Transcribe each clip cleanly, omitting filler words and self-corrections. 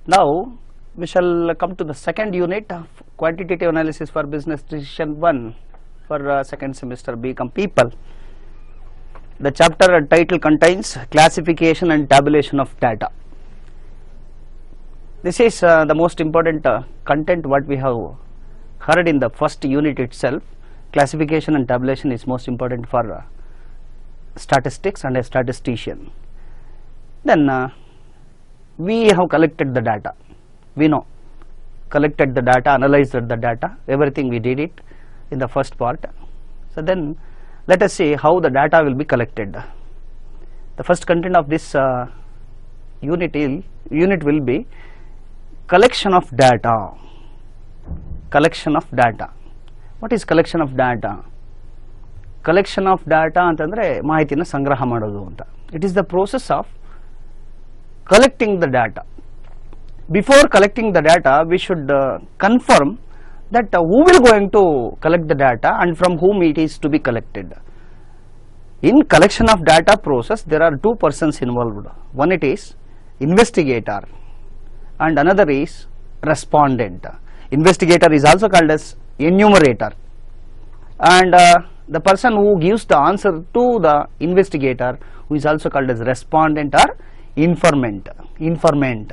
Now we shall come to the second unit of quantitative analysis for business decision 1 for second semester BCom people. The chapter title contains classification and tabulation of data. This is the most important content what we have heard in the first unit itself. Classification and tabulation is most important for statistics and a statistician. Then we have collected the data. We know collected the data, analyzed the data, everything we did it in the first part. So then let us see how the data will be collected. The first content of this unit will be collection of data. Collection of data. What is collection of data? Collection of data ಅಂತಂದ್ರೆ ಮಾಹಿತಿನ ಸಂಗ್ರಹ ಮಾಡೋದು ಅಂತ. It is the process of collecting the data. Before collecting the data, we should confirm that who will going to collect the data and from whom it is to be collected. In collection of data process, there are two persons involved. One it is investigator and another is respondent. Investigator is also called as enumerator, and the person who gives the answer to the investigator, who is also called as respondent or informant.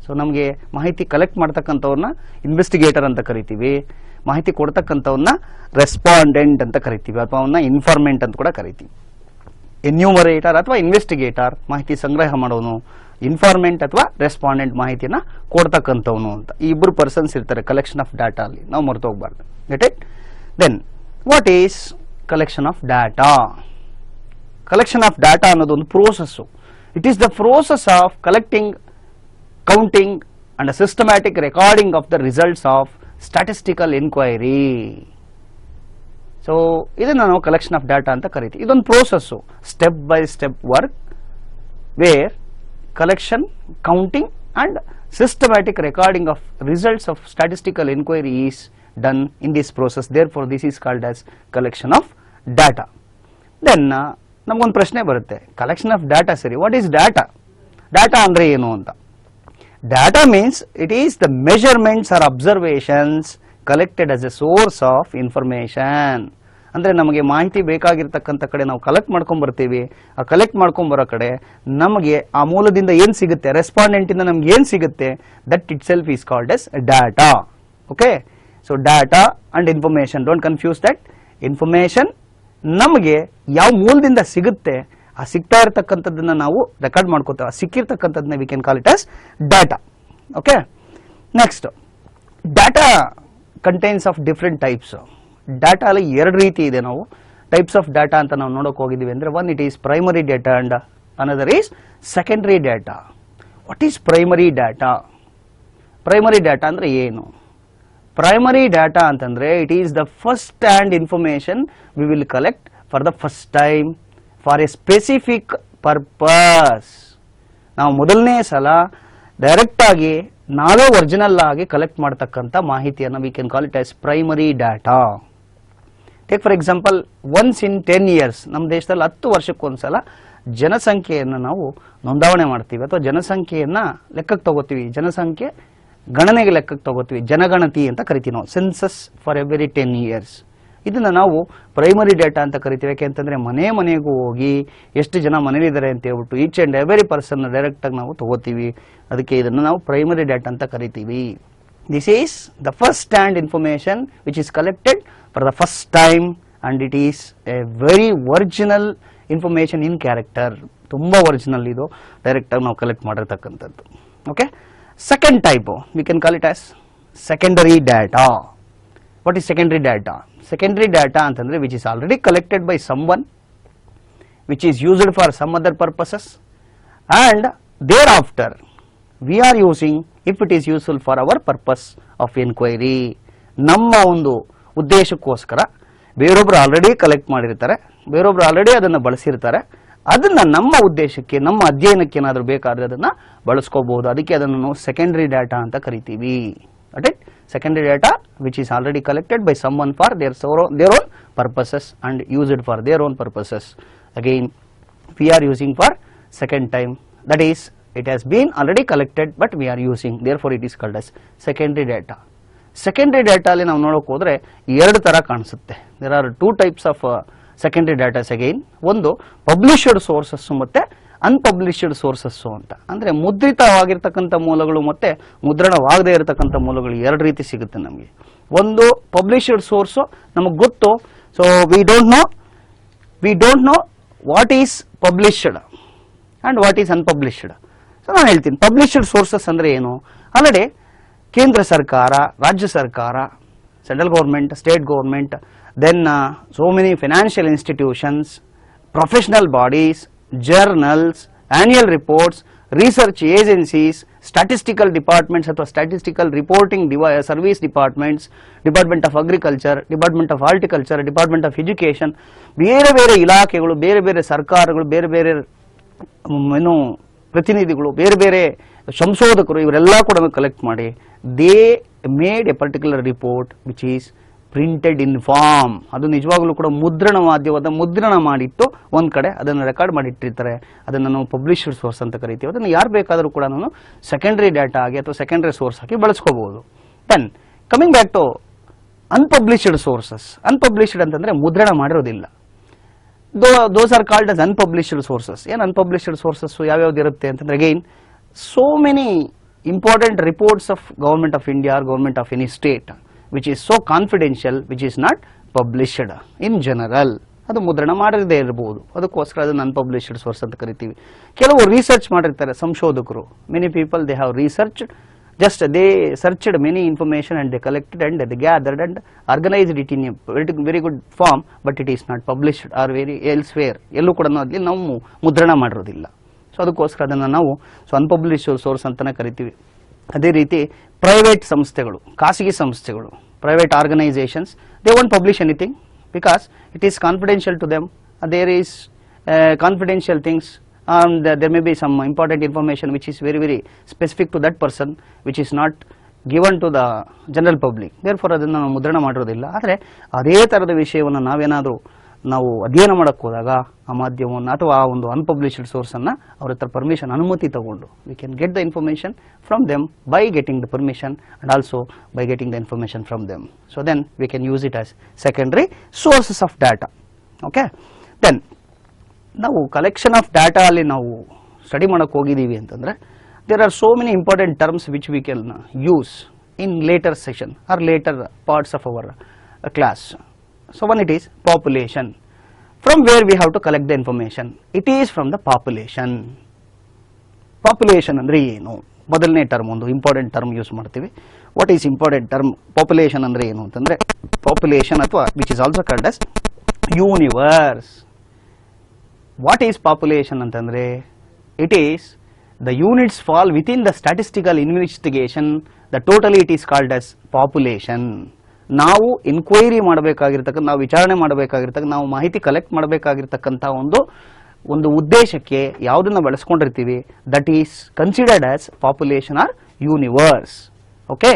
So ನಮಗೆ ಮಾಹಿತಿ collect ಮಾಡ್ತಕ್ಕಂಥವ್ರನ್ನ investigator ಅಂತ ಕರಿತೀವಿ, ಮಾಹಿತಿ ಕೊಡ್ತಕ್ಕಂಥವ್ರನ್ನ respondent ಅಂತ ಕರಿತೀವಿ ಅಥವಾ ಅವನ್ನ informant ಅಂತ ಕೂಡ ಕರಿತೀವಿ. ಎನ್ಯೂಮರೇಟರ್ ಅಥವಾ ಇನ್ವೆಸ್ಟಿಗೇಟರ್ ಮಾಹಿತಿ ಸಂಗ್ರಹ ಮಾಡೋನು, ಇನ್ಫಾರ್ಮೆಂಟ್ ಅಥವಾ ರೆಸ್ಪಾಂಡೆಂಟ್ ಮಾಹಿತಿಯನ್ನ ಕೊಡ್ತಕ್ಕಂಥವನು ಅಂತ ಈ ಇಬ್ಬರು ಪರ್ಸನ್ಸ್ ಇರ್ತಾರೆ ಕಲೆಕ್ಷನ್ ಆಫ್ ಡಾಟಾ ಅಲ್ಲಿ, ನಾವು ಮರೆತು ಹೋಗಬಾರ್ದು. Get it? Then what is collection of data? Collection of data ಅನ್ನೋದು ಒಂದು process. It is the process of collecting, counting and a systematic recording of the results of statistical inquiry. So ಇದನ್ನ ನಾವು collection of data ಅಂತ ಕರಿತೀವಿ. ಇದೊಂದು process, step by step work where collection, counting and systematic recording of results of statistical inquiry is done in this process. Therefore this is called as collection of data. Then ನಮಗೊಂದು ಪ್ರಶ್ನೆ ಬರುತ್ತೆ, collection of data ಸರಿ, what is data? Data ಅಂದ್ರೆ ಏನು ಅಂತ. Data means it is the measurements or observations collected as a source of information. ಅಂದರೆ ನಮಗೆ ಮಾಹಿತಿ ಬೇಕಾಗಿರ್ತಕ್ಕಂಥ ಕಡೆ ನಾವು ಕಲೆಕ್ಟ್ ಮಾಡ್ಕೊಂಡ್ ಬರ್ತೀವಿ. ಆ ಕಲೆಕ್ಟ್ ಮಾಡ್ಕೊಂಡ್ ಬರೋ ಕಡೆ ನಮಗೆ ಆ ಮೂಲದಿಂದ ಏನು ಸಿಗುತ್ತೆ, ರೆಸ್ಪಾಂಡೆಂಟ್ ಇಂದ ನಮ್ಗೆ ಏನು ಸಿಗುತ್ತೆ, that it self is called as data. Okay, so data and information, don't confuse that. Information ನಮಗೆ ಯಾವ ಮೂಲದಿಂದ ಸಿಗುತ್ತೆ, ಆ ಸಿಗ್ತಾ ಇರತಕ್ಕಂಥದ್ದನ್ನ ನಾವು ರೆಕಾರ್ಡ್ ಮಾಡ್ಕೋತೇವೆ, ಆ ಸಿಕ್ಕಿರ್ತಕ್ಕಂಥದ್ದನ್ನ we can call it as data. Okay, next data contains of different types. Data ಅಲ್ಲಿ ಎರಡು ರೀತಿ ಇದೆ. ನಾವು ಟೈಪ್ಸ್ ಆಫ್ ಡಾಟಾ ಅಂತ ನಾವು ನೋಡೋಕೆ ಹೋಗಿದ್ದೀವಿ ಅಂದ್ರೆ, one it is primary data and another is secondary data. What is primary data? Primary data ಅಂದ್ರೆ ಏನು? ಪ್ರೈಮರಿ ಡಾಟಾ ಅಂತಂದ್ರೆ it is the first hand information we will collect for the first time for A specific purpose. ನಾವು ಮೊದಲನೇ ಸಲ direct ಆಗಿ ನಾವೇ original ಆಗಿ collect ಮಾಡ್ತಕ್ಕಂಥ ಮಾಹಿತಿಯನ್ನು V can call it as primary data. Take for example, once in 10 years ನಮ್ಮ ದೇಶದಲ್ಲಿ 10 ವರ್ಷಕ್ಕೊಂದ್ಸಲ ಜನಸಂಖ್ಯೆಯನ್ನು ನಾವು ನೋಂದಾವಣೆ ಮಾಡ್ತೀವಿ ಅಥವಾ ಜನಸಂಖ್ಯೆಯನ್ನ ಲೆಕ್ಕಕ್ಕೆ ತಗೋತೀವಿ, ಜನಸಂಖ್ಯೆ ಗಣನೆಗೆ ಲೆಕ್ಕಕ್ಕೆ ತಗೋತೀವಿ, ಜನಗಣತಿ ಅಂತ ಕರಿತೀವಿ ನಾವು, ಸೆನ್ಸಸ್ ಫಾರ್ ಎವ್ರಿ 10 years. ಇದನ್ನ ನಾವು ಪ್ರೈಮರಿ ಡಾಟಾ ಅಂತ ಕರಿತೀವಿ. ಯಾಕೆಂತಂದ್ರೆ ಮನೆ ಮನೆಗೂ ಹೋಗಿ ಎಷ್ಟು ಜನ ಮನೇಲಿದ್ದಾರೆ ಅಂತ ಹೇಳ್ಬಿಟ್ಟು each and every person direct ಆಗಿ ನಾವು ತಗೋತೀವಿ. ಅದಕ್ಕೆ ಇದನ್ನು ನಾವು ಪ್ರೈಮರಿ ಡಾಟಾ ಅಂತ ಕರಿತೀವಿ. This is the first hand information which is collected for the first time and it is A very original information in character. ತುಂಬಾ ಒರಿಜಿನಲ್ ಇದು, ಡೈರೆಕ್ಟ್ ಆಗಿ ನಾವು ಕಲೆಕ್ಟ್ ಮಾಡಿರ್ತಕ್ಕಂಥದ್ದು. Okay, second type V can call it as secondary data. What is secondary data? Secondary data ಅಂತಂದ್ರೆ which is already collected by someone, which is used for some other purposes, and thereafter we are using if it is useful for our purpose of inquiry. ನಮ್ಮ ಒಂದು ಉದ್ದೇಶಕ್ಕೋಸ್ಕರ ಬೇರೊಬ್ರು already collect ಮಾಡಿರ್ತಾರೆ, ಬೇರೊಬ್ರು already ಅದನ್ನ ಬಳಸಿರ್ತಾರೆ, ಅದನ್ನ ನಮ್ಮ ಉದ್ದೇಶಕ್ಕೆ, ನಮ್ಮ ಅಧ್ಯಯನಕ್ಕೆ ಏನಾದರೂ ಬೇಕಾದ್ರೆ ಅದನ್ನ ಬಳಸ್ಕೋಬಹುದು. ಅದಕ್ಕೆ ಅದನ್ನು ನಾವು ಸೆಕೆಂಡರಿ ಡಾಟಾ ಅಂತ ಕರಿತೀವಿ. Right? Secondary data which is already collected by someone for their own purposes and used for their own purposes. Again we are using for second time, that is It has been already collected, but we are using. Therefore, it is called as secondary data. Secondary data ಅಲ್ಲಿ ನಾವು ನೋಡೋಕೆ ಹೋದರೆ ಎರಡು ತರ ಕಾಣಿಸುತ್ತೆ. There are two types of secondary data again. ಒಂದು published sources ಮತ್ತೆ ಅನ್ಪಬ್ಲಿಷ್ಡ್ sources ಅಂತ. ಅಂದರೆ ಮುದ್ರಿತವಾಗಿರ್ತಕ್ಕಂಥ ಮೂಲಗಳು ಮತ್ತೆ ಮುದ್ರಣವಾಗದೇ ಇರತಕ್ಕಂಥ ಮೂಲಗಳು ಎರಡು ರೀತಿ ಸಿಗುತ್ತೆ ನಮಗೆ. ಒಂದು ಪಬ್ಲಿಷ್ಡ್ ಸೋರ್ಸು ನಮಗೆ ಗೊತ್ತು. So we don't know what is published and what is unpublished. So ನಾನು ಹೇಳ್ತೀನಿ ಪಬ್ಲಿಷ್ಡ್ ಸೋರ್ಸಸ್ ಅಂದರೆ ಏನು. ಆಲ್ರೆಡಿ ಕೇಂದ್ರ ಸರ್ಕಾರ, ರಾಜ್ಯ ಸರ್ಕಾರ, central government, state government, then so many financial institutions, professional bodies, journals, annual reports, research agencies, statistical departments ಅಥವಾ statistical reporting service departments, Department of Agriculture, Department of Horticulture, Department of Education, ಬೇರೆ ಬೇರೆ ಇಲಾಖೆಗಳು, ಬೇರೆ ಬೇರೆ ಸರ್ಕಾರಗಳು, ಬೇರೆ ಬೇರೆ ಏನು ಪ್ರತಿನಿಧಿಗಳು, ಬೇರೆ ಬೇರೆ ಸಂಶೋಧಕರು ಇವರೆಲ್ಲ ಕೂಡ ಕಲೆಕ್ಟ್ ಮಾಡಿ they made a particular report which is printed in form. ಅದು ನಿಜವಾಗ್ಲೂ ಕೂಡ ಮುದ್ರಣ ಮಾಧ್ಯಮದ ಮುದ್ರಣ ಮಾಡಿಟ್ಟು ಒಂದು ಕಡೆ ಅದನ್ನು ರೆಕಾರ್ಡ್ ಮಾಡಿಟ್ಟಿರ್ತಾರೆ. ಅದನ್ನು ನಾವು ಪಬ್ಲಿಷ್ಡ್ ಸೋರ್ಸ್ ಅಂತ ಕರಿತೀವಿ. ಅದನ್ನು ಯಾರು ಬೇಕಾದರೂ ಕೂಡ ನಾನು ಸೆಕೆಂಡರಿ ಡಾಟಾ ಆಗಿ ಅಥವಾ ಸೆಕೆಂಡರಿ ಸೋರ್ಸ್ ಆಗಿ ಬಳಸ್ಕೋಬಹುದು. Then coming back to unpublished sources. Unpublished ಅಂತಂದ್ರೆ ಮುದ್ರಣ ಮಾಡಿರೋದಿಲ್ಲ. Those are called as unpublished sources. ಏನು ಅನ್ಪಬ್ಲಿಷ್ಡ್ ಸೋರ್ಸಸ್ ಯಾವ್ಯಾವ್ದು ಇರುತ್ತೆ ಅಂತಂದ್ರೆ again so many important reports of government of India or government of any state which is so confidential, which is not published in general. ಅದು ಮುದ್ರಣ ಮಾಡದೇ ಇರಬಹುದು. ಅದಕ್ಕೋಸ್ಕರ ಅದನ್ನು ಅನ್ಪಬ್ಲಿಷ್ಡ್ ಸೋರ್ಸ್ ಅಂತ ಕರಿತೀವಿ. ಕೆಲವು ರಿಸರ್ಚ್ ಮಾಡಿರ್ತಾರೆ ಸಂಶೋಧಕರು. Many people they have research, just they searched many information and they collected and they gathered and organised it in a very good form, but it is not published or very elsewhere. ಎಲ್ಲೂ ಕೂಡ ಅಲ್ಲಿ ನಾವು ಮುದ್ರಣ ಮಾಡಿರೋದಿಲ್ಲ. So ಅದಕ್ಕೋಸ್ಕರ ಅದನ್ನು ನಾವು ಅನ್ಪಬ್ಲಿಷ್ಡ್ source ಅಂತಾನೆ ಕರಿತೀವಿ. ಅದೇ ರೀತಿ ಪ್ರೈವೇಟ್ ಸಂಸ್ಥೆಗಳು, ಖಾಸಗಿ ಸಂಸ್ಥೆಗಳು, private organisations, they won't publish anything because it is confidential to them. There is confidential things and there may be some important information which is very very specific to that person which is not given to the general public. Therefore ಅದನ್ನು ನಾವು ಮುದ್ರಣ ಮಾಡಿರೋದಿಲ್ಲ. ಆದರೆ ಅದೇ ಥರದ ವಿಷಯವನ್ನು ನಾವೇನಾದರೂ ನಾವು ಅಧ್ಯಯನ ಮಾಡೋಕ್ಕೆ ಹೋದಾಗ ಆ ಮಾಧ್ಯಮವನ್ನು ಅಥವಾ ಆ ಒಂದು ಅನ್ಪಬ್ಲಿಷ್ಡ್ ಸೋರ್ಸನ್ನು ಅವ್ರ ಹತ್ರ ಪರ್ಮಿಷನ್ ಅನುಮತಿ ತಗೊಂಡು we can get the information from them by getting the permission and also by getting the information from them. So then we can use it as secondary sources of data. Okay, then ನಾವು collection of data ಅಲ್ಲಿ ನಾವು study ಮಾಡೋಕ್ಕೆ ಹೋಗಿದ್ದೀವಿ ಅಂತಂದರೆ there are so many important terms which we can use in later session or later parts of our class. So one it is population. From where we have to collect the information? It is from the population. Population ಅಂದ್ರೆ ಏನು? ಮೊದಲನೇ term ಒಂದು important term use ಮಾಡ್ತೀವಿ. What is important term? Population ಅಂದ್ರೆ ಏನು ಅಂತಂದ್ರೆ population ಅಥವಾ which is also called as universe. What is population ಅಂತಂದ್ರೆ it is the units fall within the statistical investigation. The totally it is called as population. ನಾವು inquiry ಮಾಡಬೇಕಾಗಿರ್ತಕ್ಕಂಥ, ನಾವು ವಿಚಾರಣೆ ಮಾಡಬೇಕಾಗಿರ್ತಕ್ಕ, ನಾವು ಮಾಹಿತಿ ಕಲೆಕ್ಟ್ ಮಾಡಬೇಕಾಗಿರ್ತಕ್ಕಂಥ ಒಂದು ಉದ್ದೇಶಕ್ಕೆ ಯಾವುದನ್ನ ಬಳಸ್ಕೊಂಡಿರ್ತೀವಿ that is considered as population or universe. Okay,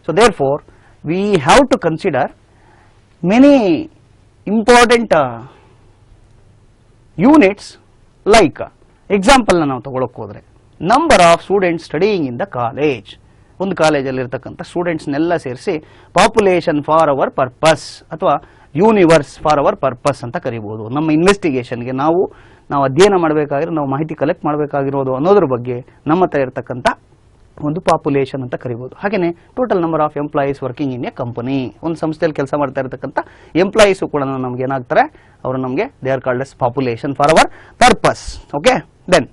so therefore we have to consider many important units. Like ಎಕ್ಸಾಂಪಲ್ನ ನಾವು ತಗೊಳಕ್ ಹೋದ್ರೆ number of students studying in the college. ಒಂದು ಕಾಲೇಜಲ್ಲಿ ಇರ್ತಕ್ಕಂಥ ಸ್ಟೂಡೆಂಟ್ಸ್ನೆಲ್ಲ ಸೇರಿಸಿ ಪಾಪ್ಯುಲೇಷನ್ ಫಾರ್ ಅವರ್ ಪರ್ಪಸ್ ಅಥವಾ ಯೂನಿವರ್ಸ್ ಫಾರ್ ಅವರ್ ಪರ್ಪಸ್ ಅಂತ ಕರಿಬಹುದು. ನಮ್ಮ ಇನ್ವೆಸ್ಟಿಗೇಷನ್ಗೆ ನಾವು ಅಧ್ಯಯನ ಮಾಡಬೇಕಾಗಿರೋ, ನಾವು ಮಾಹಿತಿ ಕಲೆಕ್ಟ್ ಮಾಡಬೇಕಾಗಿರೋದು ಅನ್ನೋದ್ರ ಬಗ್ಗೆ ನಮ್ಮ ಹತ್ರ ಇರತಕ್ಕಂಥ ಒಂದು ಪಾಪ್ಯುಲೇಷನ್ ಅಂತ ಕರಿಬಹುದು. ಹಾಗೆಯೇ total number of employees working in a company. ಒಂದು ಸಂಸ್ಥೆಯಲ್ಲಿ ಕೆಲಸ ಮಾಡ್ತಾ ಇರತಕ್ಕಂಥ ಎಂಪ್ಲಾಯೀಸು ಕೂಡ ನಮ್ಗೆ ಏನಾಗ್ತಾರೆ, ಅವರು ನಮಗೆ they are called as population for our purpose. Okay, then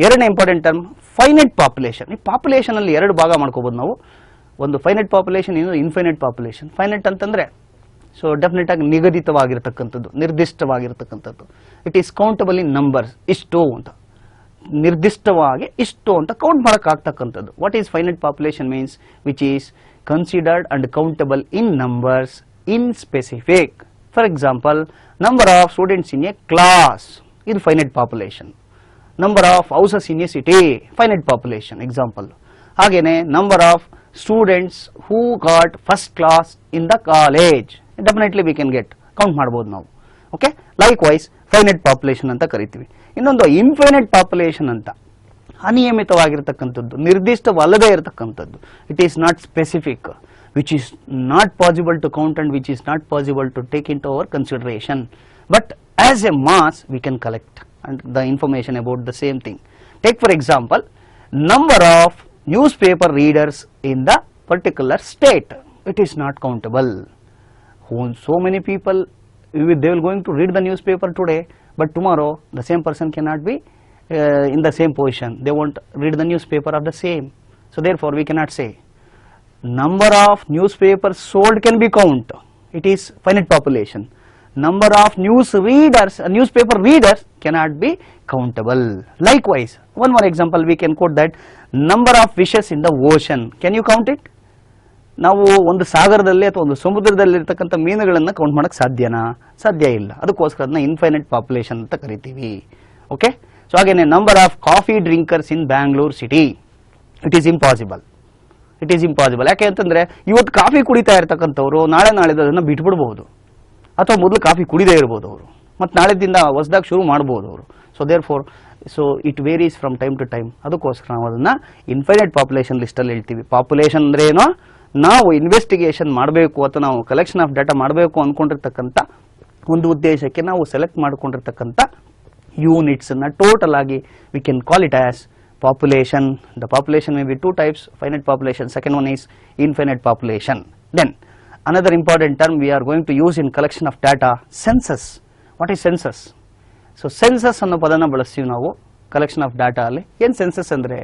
ಎರಡನೇ ಇಂಪಾರ್ಟೆಂಟ್ ಟರ್ಮ್ ಫೈನೈಟ್ ಪಾಪ್ಯುಲೇಷನ್. ಈ ಪಾಪ್ಯುಲೇಷನ್ ಅಲ್ಲಿ ಎರಡು ಭಾಗ ಮಾಡ್ಕೋಬಹುದು ನಾವು. ಒಂದು ಫೈನೈಟ್ ಪಾಪ್ಯುಲೇಷನ್, ಇನ್ನೊಂದು ಇನ್ಫೈನೈಟ್ ಪಾಪ್ಯುಲೇಷನ್. ಫೈನೈಟ್ ಅಂತಂದ್ರೆ ಸೊ ಡೆಫಿನೆಟ್ ಆಗಿ ನಿಗದಿತವಾಗಿರ್ತಕ್ಕಂಥದ್ದು, ನಿರ್ದಿಷ್ಟವಾಗಿರ್ತಕ್ಕಂಥದ್ದು. It is countable in numbers. ಇಷ್ಟು ಅಂತ ನಿರ್ದಿಷ್ಟವಾಗಿ ಇಷ್ಟು ಅಂತ ಕೌಂಟ್ ಮಾಡೋಕ್ಕಾಗ್ತಕ್ಕಂಥದ್ದು. What is finite population means which is considered and countable in numbers in specific. For example, number of students in a class, ಇದು finite population. Number of houses in a city, finite population example. ಹಾಗೇನೆ number of students who got first class in the college, definitely we can get count ಮಾಡ್ಬೋದು ನಾವು. Okay, likewise finite population ಅಂತ ಕರಿತೀವಿ. ಇನ್ನೊಂದು infinite population ಅಂತ. ಅನಿಯಮಿತವಾಗಿರ್ತಕ್ಕಂಥದ್ದು, ನಿರ್ದಿಷ್ಟವಲ್ಲದೇ ಇರತಕ್ಕಂಥದ್ದು. It is not specific, which is not possible to count and which is not possible to take into our consideration. But as a mass we can collect and the information about the same thing. Take for example, number of newspaper readers in the particular state. It is not countable. So many people, they will going to read the newspaper today, but tomorrow the same person cannot be in the same position. They won't read the newspaper of the same. So therefore we cannot say. Number of newspapers sold can be count. It is finite population. Number of newspaper readers cannot be countable. Likewise, one more example we can quote that number of fishes in the ocean. Can you count it? ನಾವು ಒಂದು ಸಾಗರದಲ್ಲಿ ಅಥವಾ ಒಂದು ಸಮುದ್ರದಲ್ಲಿ ಇರತಕ್ಕಂಥ ಮೀನುಗಳನ್ನು count ಮಾಡಕ್ಕೆ ಸಾಧ್ಯ ಇಲ್ಲ. ಅದಕ್ಕೋಸ್ಕರ ಅದನ್ನ ಇನ್ಫೈನೈಟ್ ಪಾಪ್ಯುಲೇಷನ್ ಅಂತ ಕರಿತೀವಿ. ಓಕೆ, ಸೊ ಹಾಗೇನೆ number of coffee drinkers in Bangalore city. It is impossible. ಯಾಕೆ ಅಂತಂದ್ರೆ ಇವತ್ತು ಕಾಫಿ ಕುಡಿತಾ ಇರ್ತಕ್ಕಂಥವ್ರು ನಾಳೆ ಅದನ್ನ ಬಿಟ್ಬಿಡ್ಬಹುದು, ಅಥವಾ ಮೊದಲು ಕಾಫಿ ಕುಡಿದೇ ಇರ್ಬೋದು ಅವರು, ಮತ್ತು ನಾಳೆದಿಂದ ಹೊಸದಾಗಿ ಶುರು ಮಾಡ್ಬೋದು ಅವರು. So therefore it varies from time to time. ಅದಕ್ಕೋಸ್ಕರ ನಾವು ಅದನ್ನ ಇನ್ಫೈನೈಟ್ ಪಾಪ್ಯುಲೇಷನ್ ಲಿಸ್ಟಲ್ಲಿ ಹೇಳ್ತೀವಿ. ಪಾಪ್ಯುಲೇಷನ್ ಅಂದ್ರೆ ಏನೋ, ನಾವು ಇನ್ವೆಸ್ಟಿಗೇಷನ್ ಮಾಡಬೇಕು ಅಥವಾ ನಾವು ಕಲೆಕ್ಷನ್ ಆಫ್ ಡಾಟಾ ಮಾಡಬೇಕು ಅಂದ್ಕೊಂಡಿರ್ತಕ್ಕಂಥ ಒಂದು ಉದ್ದೇಶಕ್ಕೆ ನಾವು ಸೆಲೆಕ್ಟ್ ಮಾಡ್ಕೊಂಡಿರ್ತಕ್ಕಂಥ ಯೂನಿಟ್ಸ್ ಅನ್ನ ಟೋಟಲ್ ಆಗಿ V can call it as population. The population may be two types, finite population, second one is infinite population. Then another important term we are going to use in collection of data, census. What is census? So census ಅನ್ನೋ ಪದನ ಬಳಸ್ತೀವಿ ನಾವು collection of data ಅಲ್ಲಿ. ಏನು census ಅಂದ್ರೆ,